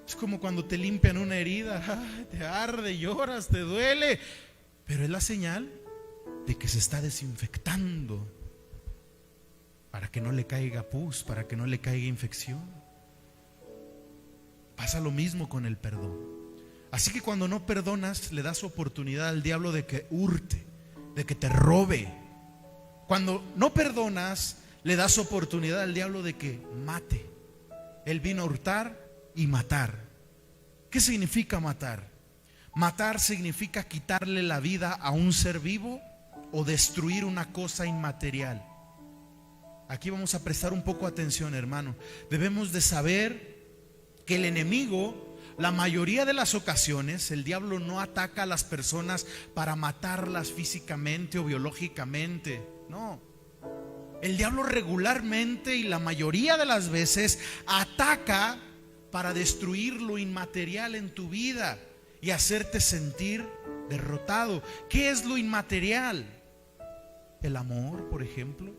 Es como cuando te limpian una herida. Ay, te arde, lloras, te duele, pero es la señal de que se está desinfectando, para que no le caiga pus, para que no le caiga infección. Pasa lo mismo con el perdón. Así que cuando no perdonas, le das oportunidad al diablo de que hurte, de que te robe. Cuando no perdonas, le das oportunidad al diablo de que mate. Él vino a hurtar y matar. ¿Qué significa matar? Matar significa quitarle la vida a un ser vivo o destruir una cosa inmaterial. Aquí vamos a prestar un poco atención, hermano. Debemos de saber que el enemigo, la mayoría de las ocasiones, el diablo no ataca a las personas para matarlas físicamente o biológicamente. No. El diablo regularmente y la mayoría de las veces ataca para destruir lo inmaterial en tu vida y hacerte sentir derrotado. ¿Qué es lo inmaterial? El amor, por ejemplo.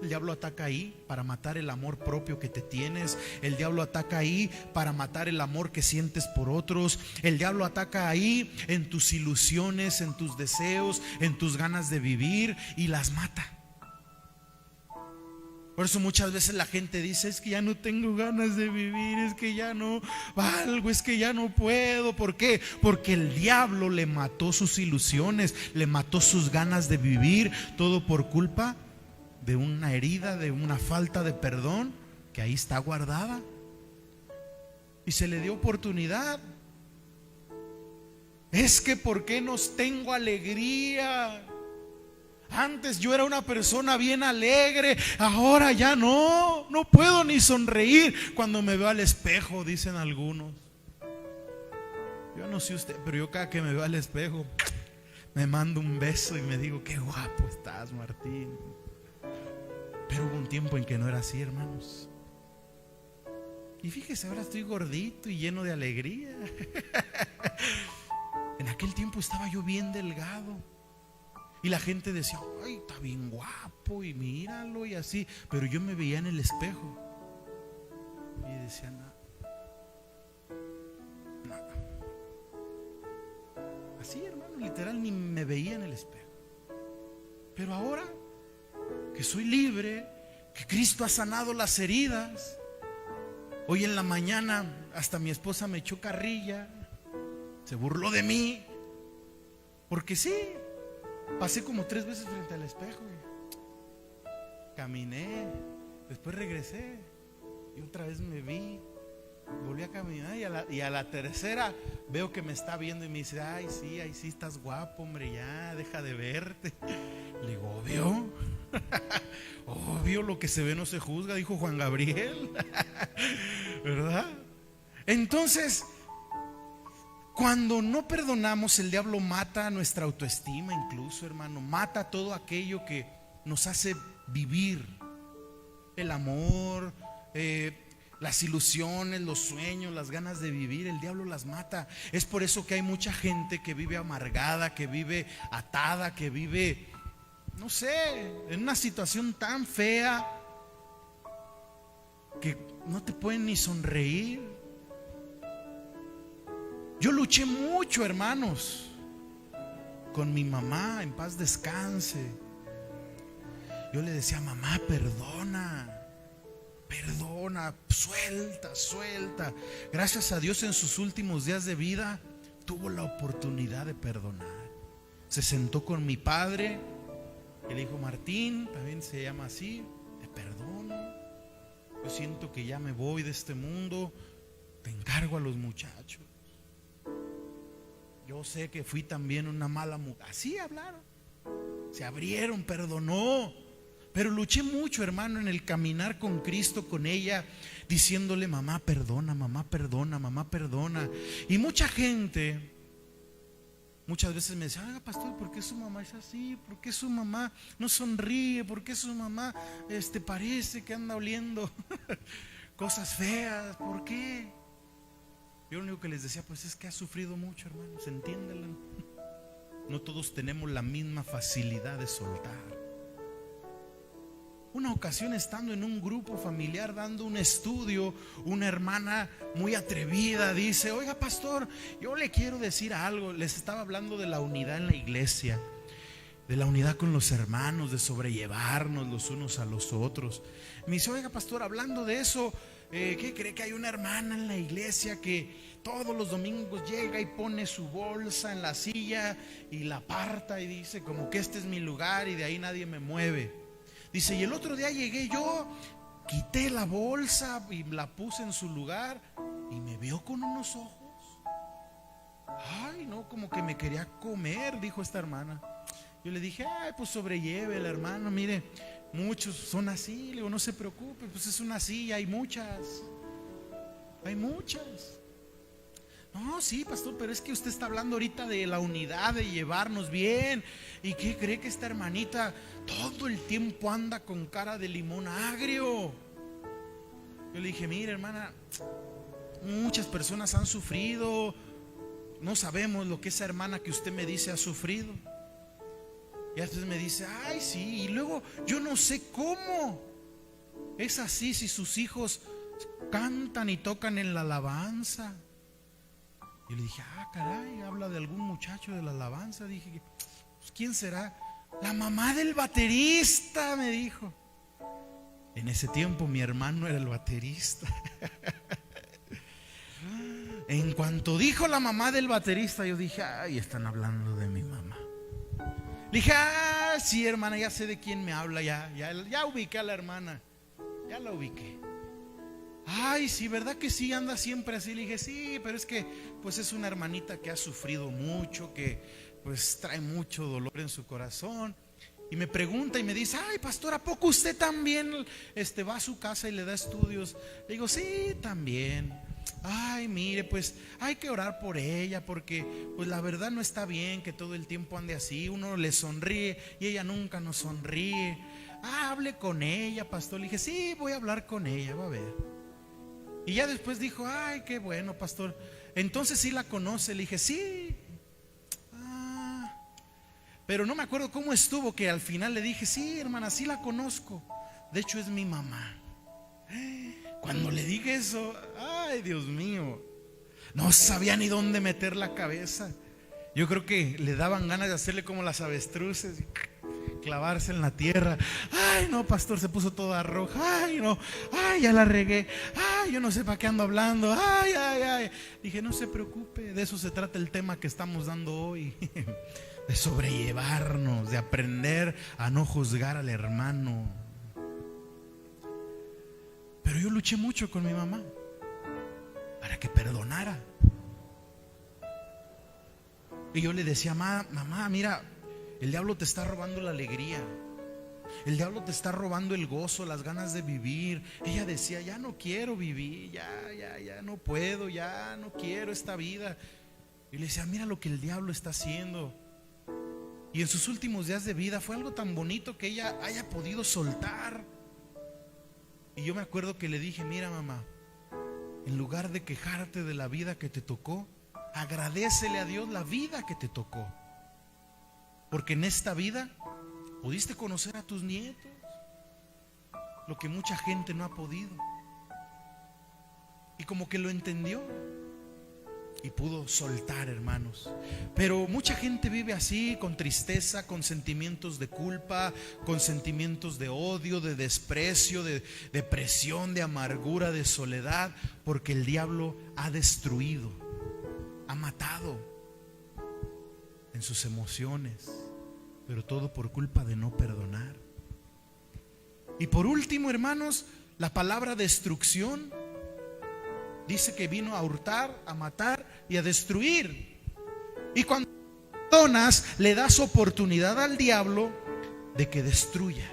El diablo ataca ahí para matar el amor propio que te tienes. El diablo ataca ahí para matar el amor que sientes por otros. El diablo ataca ahí en tus ilusiones, en tus deseos, en tus ganas de vivir, y las mata. Por eso muchas veces la gente dice: es que ya no tengo ganas de vivir, es que ya no valgo, es que ya no puedo. ¿Por qué? Porque el diablo le mató sus ilusiones, le mató sus ganas de vivir, todo por culpa de una herida, de una falta de perdón que ahí está guardada, y se le dio oportunidad. Es que ¿por qué no tengo alegría? Antes yo era una persona bien alegre, ahora ya no puedo ni sonreír cuando me veo al espejo, dicen algunos. Yo no sé usted, pero yo cada que me veo al espejo me mando un beso y me digo: qué guapo estás, Martín. Pero hubo un tiempo en que no era así, hermanos. Y fíjese, ahora estoy gordito y lleno de alegría. En aquel tiempo estaba yo bien delgado y la gente decía: ay, está bien guapo y míralo y así. Pero yo me veía en el espejo y decía: no. Así, hermano, literal, ni me veía en el espejo. Pero ahora que soy libre, que Cristo ha sanado las heridas, hoy en la mañana hasta mi esposa me echó carrilla, se burló de mí, porque sí, pasé como 3 veces frente al espejo, caminé, después regresé y otra vez me vi, volví a caminar, y a la tercera veo que me está viendo y me dice: ay, sí, ahí sí estás guapo, hombre, ya deja de verte. Le digo: obvio. Obvio, lo que se ve no se juzga, dijo Juan Gabriel. ¿Verdad? Entonces, cuando no perdonamos, el diablo mata nuestra autoestima, incluso, hermano, mata todo aquello que nos hace vivir. El amor, las ilusiones, los sueños, las ganas de vivir, el diablo las mata. Es por eso que hay mucha gente que vive amargada, que vive atada, que vive, no sé, en una situación tan fea que no te pueden ni sonreír. Yo luché mucho, hermanos, con mi mamá, en paz descanse. Yo le decía: mamá, perdona, suelta. Gracias a Dios, en sus últimos días de vida tuvo la oportunidad de perdonar. Se sentó con mi padre y le dijo: Martín, también se llama así, te perdono, yo siento que ya me voy de este mundo, te encargo a los muchachos. Yo sé que fui también una mala mujer. Así hablaron, se abrieron, perdonó. Pero luché mucho, hermano, en el caminar con Cristo, con ella, diciéndole: mamá, perdona, mamá, perdona, mamá, perdona. Y mucha gente muchas veces me decía: oiga, pastor, ¿por qué su mamá es así? ¿Por qué su mamá no sonríe? ¿Por qué su mamá parece que anda oliendo cosas feas? ¿Por qué? Yo lo único que les decía: pues es que ha sufrido mucho, hermanos, entiéndela. No todos tenemos la misma facilidad de soltar. Una ocasión, estando en un grupo familiar dando un estudio, una hermana muy atrevida dice: oiga, pastor, yo le quiero decir algo. Les estaba hablando de la unidad en la iglesia, de la unidad con los hermanos, de sobrellevarnos los unos a los otros. Me dice: oiga, pastor, hablando de eso, ¿qué cree? Que hay una hermana en la iglesia que todos los domingos llega y pone su bolsa en la silla y la aparta y dice como que este es mi lugar y de ahí nadie me mueve. Dice: y el otro día llegué yo, quité la bolsa y la puse en su lugar y me vio con unos ojos, ay, no, como que me quería comer, dijo esta hermana. Yo le dije: ay, pues sobrelleve el hermano, mire, muchos son así. Le digo: no se preocupe, pues es una silla, hay muchas. No, sí, pastor, pero es que usted está hablando ahorita de la unidad, de llevarnos bien. ¿Y qué cree que esta hermanita todo el tiempo anda con cara de limón agrio? Yo le dije, mire, hermana, muchas personas han sufrido. No sabemos lo que esa hermana que usted me dice ha sufrido. Y entonces me dice, ay, sí. Y luego yo no sé cómo es así si sus hijos cantan y tocan en la alabanza. Y le dije, caray, habla de algún muchacho de la alabanza. Dije, pues, ¿quién será? La mamá del baterista, me dijo. En ese tiempo mi hermano era el baterista. En cuanto dijo la mamá del baterista, yo dije, ay, están hablando de mi mamá. Le dije, sí, hermana, ya sé de quién me habla, ya ubiqué a la hermana, ya la ubiqué. Ay, sí, ¿verdad que sí? Anda siempre así. Le dije, sí, pero es que pues es una hermanita que ha sufrido mucho, que pues trae mucho dolor en su corazón. Y me pregunta y me dice, ay, pastor, ¿a poco usted también va a su casa y le da estudios? Le digo, sí, también. Ay, mire, pues hay que orar por ella, porque pues la verdad no está bien que todo el tiempo ande así. Uno le sonríe y ella nunca nos sonríe. Hable con ella, pastor. Le dije, sí, voy a hablar con ella, va a ver. Y ya después dijo, ay, qué bueno, pastor. Entonces sí la conoce. Le dije, sí. Pero no me acuerdo cómo estuvo, que al final le dije, sí, hermana, sí la conozco. De hecho es mi mamá. Cuando le dije eso, ay, Dios mío, no sabía ni dónde meter la cabeza. Yo creo que le daban ganas de hacerle como las avestruces, clavarse en la tierra. Ay, no, pastor, se puso toda roja. Ay, no, ay, ya la regué. Ay, yo no sé para qué ando hablando. Ay, ay, ay. Dije, no se preocupe, de eso se trata el tema que estamos dando hoy. De sobrellevarnos, de aprender a no juzgar al hermano. Pero yo luché mucho con mi mamá para que perdonara. Y yo le decía, mamá, mira, el diablo te está robando la alegría. El diablo te está robando el gozo, las ganas de vivir. Ella decía, ya no quiero vivir, ya no puedo, ya no quiero esta vida. Y le decía, mira lo que el diablo está haciendo. Y en sus últimos días de vida fue algo tan bonito que ella haya podido soltar. Y yo me acuerdo que le dije, mira, mamá, en lugar de quejarte de la vida que te tocó, agradécele a Dios la vida que te tocó. Porque en esta vida pudiste conocer a tus nietos, lo que mucha gente no ha podido. Y como que lo entendió y pudo soltar, hermanos. Pero mucha gente vive así, con tristeza, con sentimientos de culpa, con sentimientos de odio, de desprecio, de depresión, de amargura, de soledad, porque el diablo ha destruido, ha matado en sus emociones, pero todo por culpa de no perdonar. Y por último, hermanos, la palabra destrucción dice que vino a hurtar, a matar y a destruir. Y cuando perdonas, le das oportunidad al diablo de que destruya.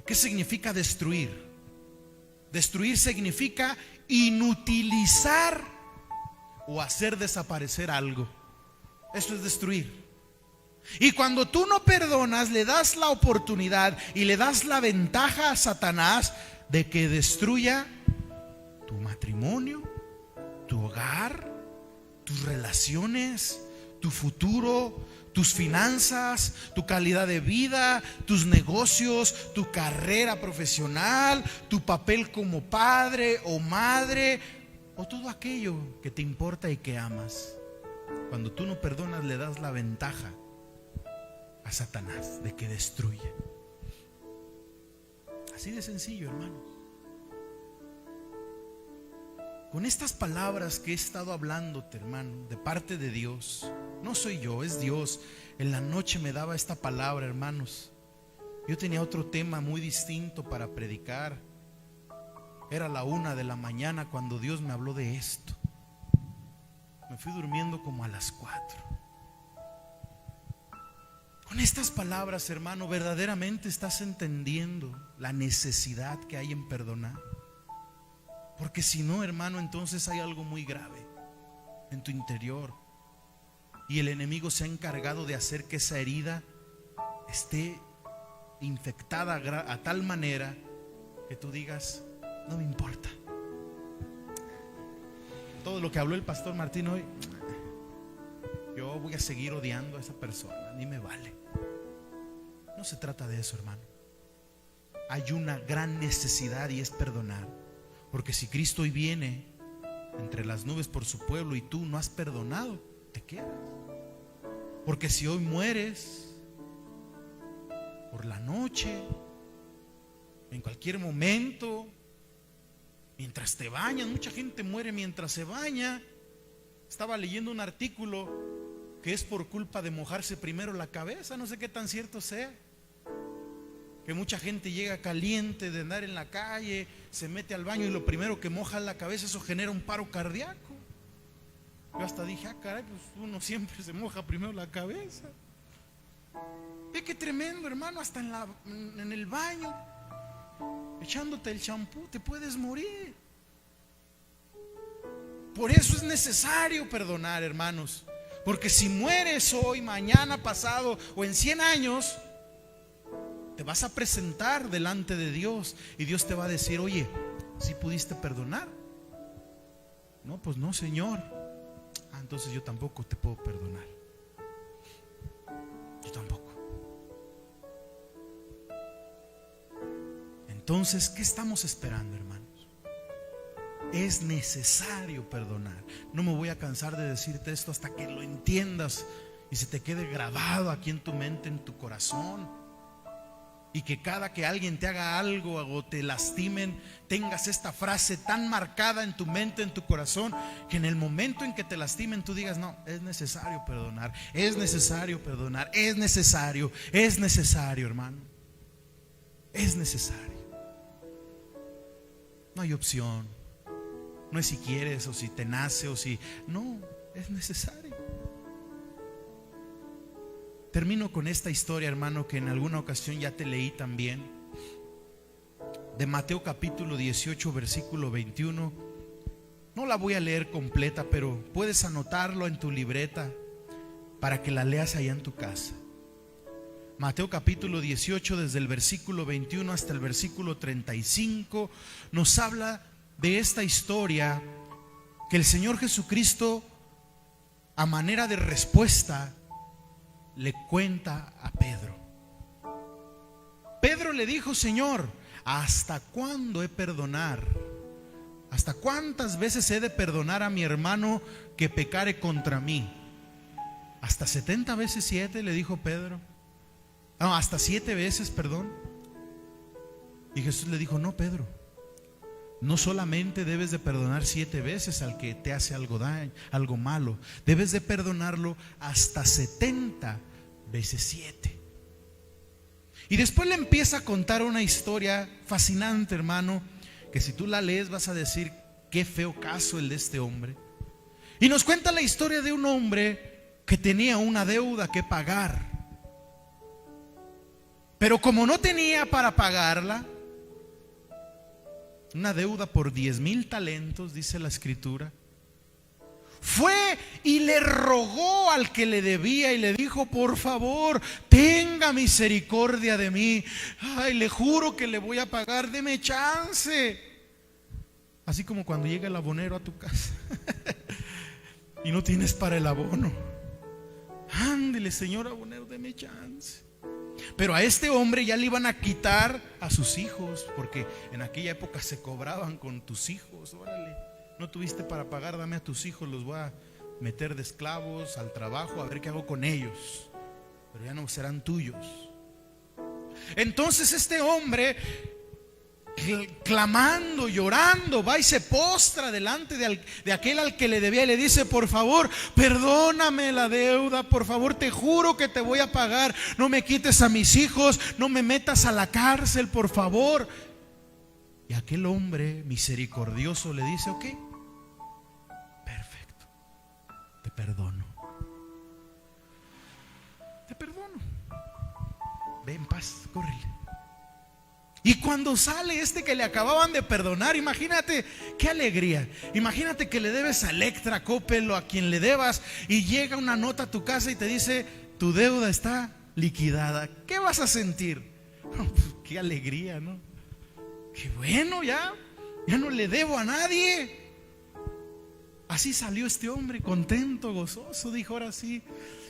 ¿Qué significa destruir? Destruir significa inutilizar o hacer desaparecer algo. Eso es destruir. Y cuando tú no perdonas, le das la oportunidad y le das la ventaja a Satanás de que destruya tu matrimonio, tu hogar, tus relaciones, tu futuro, tus finanzas, tu calidad de vida, tus negocios, tu carrera profesional, tu papel como padre o madre, o todo aquello que te importa y que amas. Cuando tú no perdonas, le das la ventaja a Satanás de que destruya. Así de sencillo, hermanos. Con estas palabras que he estado hablándote, hermano, de parte de Dios, no soy yo, es Dios. En la noche me daba esta palabra, hermanos. Yo tenía otro tema muy distinto para predicar. Era la 1 de la mañana cuando Dios me habló de esto. Me fui durmiendo como a las 4. Con estas palabras, hermano, verdaderamente estás entendiendo la necesidad que hay en perdonar. Porque si no, hermano, entonces hay algo muy grave. en tu interior. Y el enemigo se ha encargado de hacer que esa herida esté infectada a tal manera que tú digas, no me importa. Todo lo que habló el pastor Martín hoy, yo voy a seguir odiando a esa persona, ni me vale. No se trata de eso, hermano. Hay una gran necesidad y es perdonar. Porque si Cristo hoy viene entre las nubes por su pueblo y tú no has perdonado, te quedas. Porque si hoy mueres por la noche, en cualquier momento, mientras te bañas, mucha gente muere mientras se baña. Estaba leyendo un artículo que es por culpa de mojarse primero la cabeza, no sé qué tan cierto sea. Que mucha gente llega caliente de andar en la calle, se mete al baño y lo primero que moja la cabeza, eso genera un paro cardíaco. Yo hasta dije, caray, pues uno siempre se moja primero la cabeza. Ve qué tremendo, hermano, hasta en el baño, echándote el champú, te puedes morir. Por eso es necesario perdonar, hermanos. Porque si mueres hoy, mañana, pasado o en 100 años, te vas a presentar delante de Dios y Dios te va a decir, oye, ¿sí pudiste perdonar? No, pues no, Señor. Entonces yo tampoco te puedo perdonar. Yo tampoco. Entonces, ¿qué estamos esperando, hermanos? Es necesario perdonar. No me voy a cansar de decirte esto hasta que lo entiendas y se te quede grabado aquí en tu mente, en tu corazón. Y que cada que alguien te haga algo o te lastimen, tengas esta frase tan marcada en tu mente, en tu corazón, que en el momento en que te lastimen tú digas, no, es necesario perdonar, es necesario perdonar, es necesario, hermano. Es necesario. No hay opción. No es si quieres o si te nace o si... No, es necesario. Termino con esta historia, hermano, que en alguna ocasión ya te leí también, de Mateo capítulo 18, versículo 21. No la voy a leer completa, pero puedes anotarlo en tu libreta para que la leas allá en tu casa. Mateo capítulo 18, desde el versículo 21 hasta el versículo 35, nos habla de esta historia que el Señor Jesucristo, a manera de respuesta, le cuenta a Pedro. Pedro le dijo, Señor, ¿hasta cuándo he de perdonar? ¿Hasta cuántas veces he de perdonar a mi hermano que pecare contra mí? ¿Hasta 70 veces 7? Le dijo Pedro. No, hasta 7 veces, perdón. Y Jesús le dijo, no, Pedro, no solamente debes de perdonar 7 veces al que te hace algo malo, debes de perdonarlo hasta 70 veces 7. Y después le empieza a contar una historia fascinante, hermano, que si tú la lees vas a decir, qué feo caso el de este hombre. Y nos cuenta la historia de un hombre que tenía una deuda que pagar, pero como no tenía para pagarla, una deuda por 10,000 talentos, dice la escritura, fue y le rogó al que le debía y le dijo, por favor, tenga misericordia de mí. Ay, le juro que le voy a pagar, deme chance. Así como cuando llega el abonero a tu casa y no tienes para el abono. Ándele, señor abonero, deme chance. Pero a este hombre ya le iban a quitar a sus hijos, porque en aquella época se cobraban con tus hijos. Órale, no tuviste para pagar, dame a tus hijos, los voy a meter de esclavos al trabajo, a ver qué hago con ellos, pero ya no serán tuyos. Entonces este hombre, clamando, llorando, va y se postra delante de aquel al que le debía y le dice, por favor, perdóname la deuda, por favor, te juro que te voy a pagar, no me quites a mis hijos, no me metas a la cárcel, por favor. Y aquel hombre misericordioso le dice, ok, perfecto, te perdono, ve en paz, córrele. Y cuando sale este que le acababan de perdonar, imagínate qué alegría. Imagínate que le debes a Electra, Coppel o a quien le debas, y llega una nota a tu casa y te dice: tu deuda está liquidada. ¿Qué vas a sentir? Qué alegría, ¿no? Qué bueno, ya no le debo a nadie. Así salió este hombre, contento, gozoso. Dijo: ahora sí,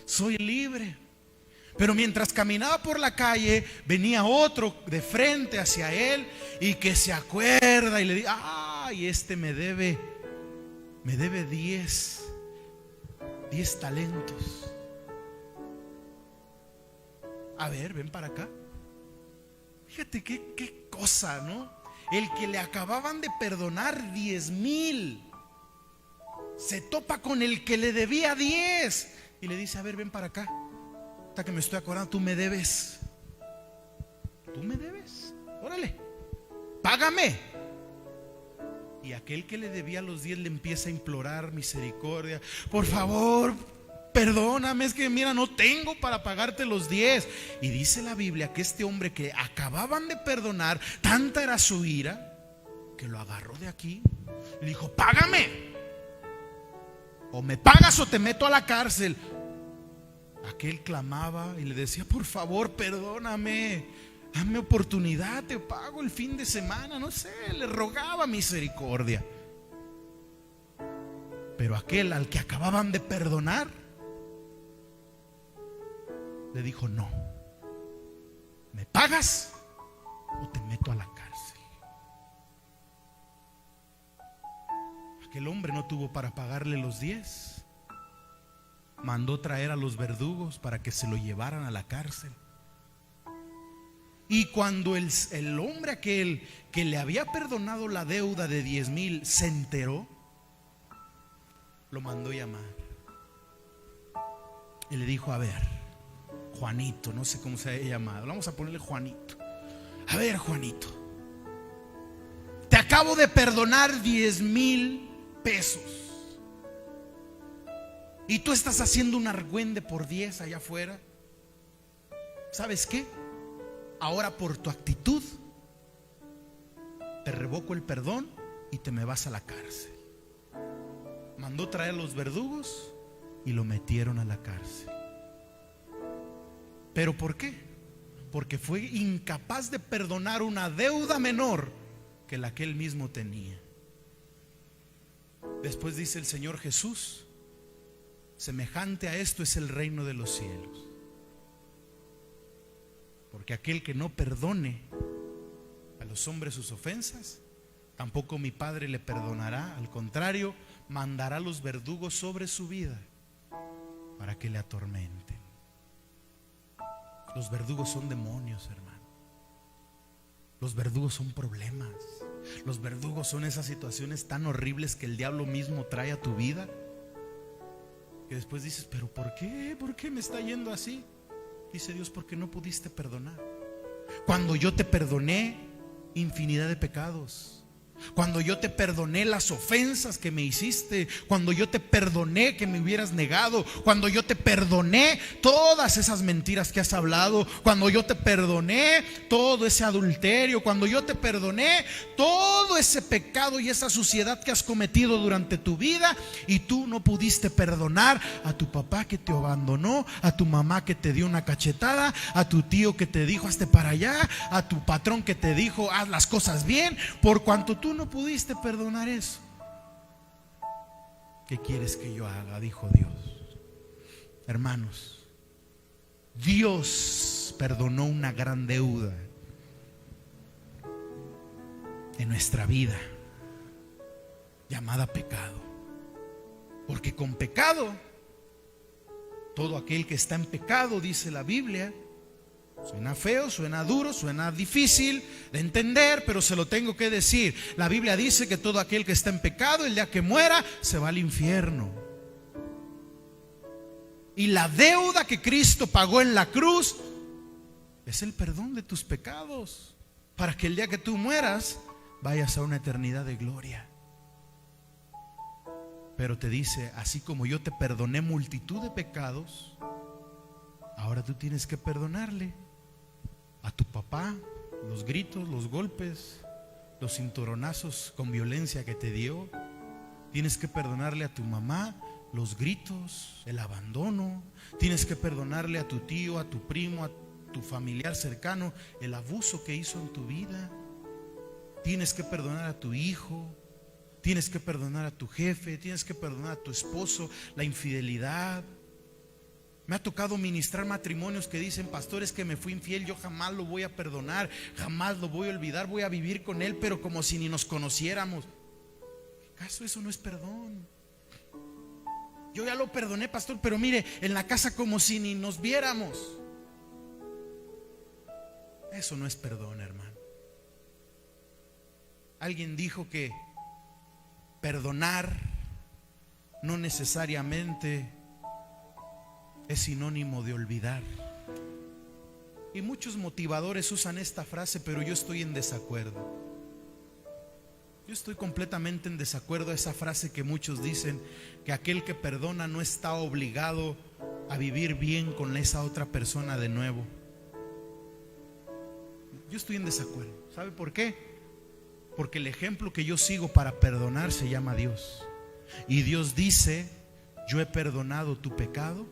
soy libre. Pero mientras caminaba por la calle, venía otro de frente hacia él y que se acuerda y le dice: ay, este me debe 10 talentos. A ver, ven para acá. Fíjate qué cosa, ¿no? El que le acababan de perdonar 10,000 se topa con el que le debía 10 y le dice: a ver, ven para acá. Hasta que me estoy acordando, tú me debes. Órale, págame. Y aquel que le debía los 10 le empieza a implorar misericordia: por favor, perdóname, es que mira, no tengo para pagarte los 10. Y dice la Biblia que este hombre que acababan de perdonar, tanta era su ira, que lo agarró de aquí y le dijo: págame, o me pagas o te meto a la cárcel. Aquel clamaba y le decía: por favor, perdóname, dame oportunidad, te pago el fin de semana, no sé, le rogaba misericordia. Pero aquel al que acababan de perdonar le dijo: no, ¿me pagas o te meto a la cárcel? Aquel hombre no tuvo para pagarle los 10. Mandó traer a los verdugos para que se lo llevaran a la cárcel. Y cuando el hombre aquel que le había perdonado la deuda de 10,000 se enteró, lo mandó llamar y le dijo: a ver, Juanito, no sé cómo se haya llamado, vamos a ponerle Juanito. A ver, Juanito, te acabo de perdonar 10,000 pesos. Y tú estás haciendo un argüende por 10 allá afuera. ¿Sabes qué? Ahora por tu actitud te revoco el perdón y te me vas a la cárcel. Mandó traer a los verdugos y lo metieron a la cárcel. ¿Pero por qué? Porque fue incapaz de perdonar una deuda menor que la que él mismo tenía. Después dice el Señor Jesús: semejante a esto es el reino de los cielos. Porque aquel que no perdone a los hombres sus ofensas, tampoco mi Padre le perdonará. Al contrario, mandará a los verdugos sobre su vida para que le atormenten. Los verdugos son demonios, hermano. Los verdugos son problemas. Los verdugos son esas situaciones tan horribles que el diablo mismo trae a tu vida, que después dices: pero ¿por qué? ¿Por qué me está yendo así? Dice Dios: porque no pudiste perdonar. Cuando yo te perdoné infinidad de pecados, cuando yo te perdoné las ofensas que me hiciste, cuando yo te perdoné que me hubieras negado, cuando yo te perdoné todas esas mentiras que has hablado, cuando yo te perdoné todo ese adulterio, cuando yo te perdoné todo ese pecado y esa suciedad que has cometido durante tu vida, y tú no pudiste perdonar a tu papá que te abandonó, a tu mamá que te dio una cachetada, a tu tío que te dijo: hazte para allá, a tu patrón que te dijo: haz las cosas bien. Por cuanto tú no pudiste perdonar eso, ¿qué quieres que yo haga? Dijo Dios. Hermanos, Dios perdonó una gran deuda en nuestra vida llamada pecado. Porque con pecado, todo aquel que está en pecado, dice la Biblia, suena feo, suena duro, suena difícil de entender, pero se lo tengo que decir. La Biblia dice que todo aquel que está en pecado, el día que muera, se va al infierno. Y la deuda que Cristo pagó en la cruz es el perdón de tus pecados, para que el día que tú mueras vayas a una eternidad de gloria. Pero te dice: así como yo te perdoné multitud de pecados, ahora tú tienes que perdonarle a tu papá, los gritos, los golpes, los cinturonazos con violencia que te dio. Tienes que perdonarle a tu mamá los gritos, el abandono. Tienes que perdonarle a tu tío, a tu primo, a tu familiar cercano, el abuso que hizo en tu vida. Tienes que perdonar a tu hijo. Tienes que perdonar a tu jefe. Tienes que perdonar a tu esposo la infidelidad. Me ha tocado ministrar matrimonios que dicen: pastor, es que me fui infiel, yo jamás lo voy a perdonar, jamás lo voy a olvidar, voy a vivir con él, pero como si ni nos conociéramos. ¿Acaso eso no es perdón? Yo ya lo perdoné, pastor, pero mire, en la casa como si ni nos viéramos. Eso no es perdón, hermano. Alguien dijo que perdonar no necesariamente es sinónimo de olvidar. Y muchos motivadores usan esta frase, pero yo estoy en desacuerdo. Yo estoy completamente en desacuerdo a esa frase que muchos dicen, que aquel que perdona no está obligado a vivir bien con esa otra persona de nuevo. Yo estoy en desacuerdo. ¿Sabe por qué? Porque el ejemplo que yo sigo para perdonar se llama Dios. Y Dios dice: yo he perdonado tu pecado,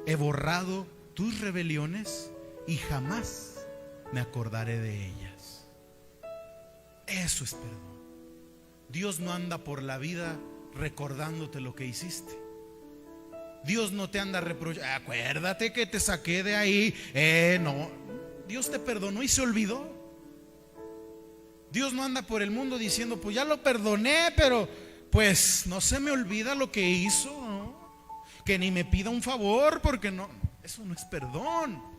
he borrado tus rebeliones y jamás me acordaré de ellas. Eso es perdón. Dios no anda por la vida recordándote lo que hiciste. Dios no te anda reprochando: acuérdate que te saqué de ahí. No, Dios te perdonó y se olvidó. Dios no anda por el mundo diciendo: pues ya lo perdoné, pero pues no se me olvida lo que hizo, ¿no? Que ni me pida un favor, porque no, eso no es perdón.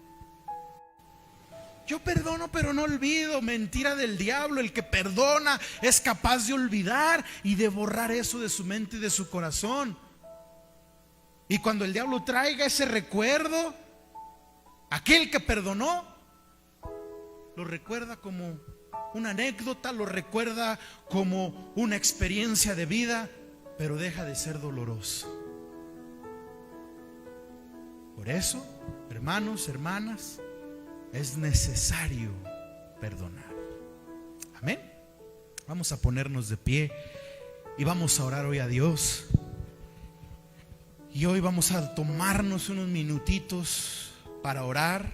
Yo perdono pero no olvido. Mentira del diablo. El que perdona es capaz de olvidar y de borrar eso de su mente y de su corazón. Y cuando el diablo traiga ese recuerdo, aquel que perdonó lo recuerda como una anécdota, lo recuerda como una experiencia de vida, pero deja de ser doloroso. Por eso, hermanos, hermanas, es necesario perdonar. Amén. Vamos a ponernos de pie y vamos a orar hoy a Dios. Y hoy vamos a tomarnos unos minutitos para orar,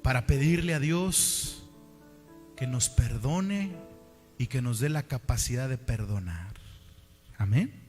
para pedirle a Dios que nos perdone y que nos dé la capacidad de perdonar. Amén.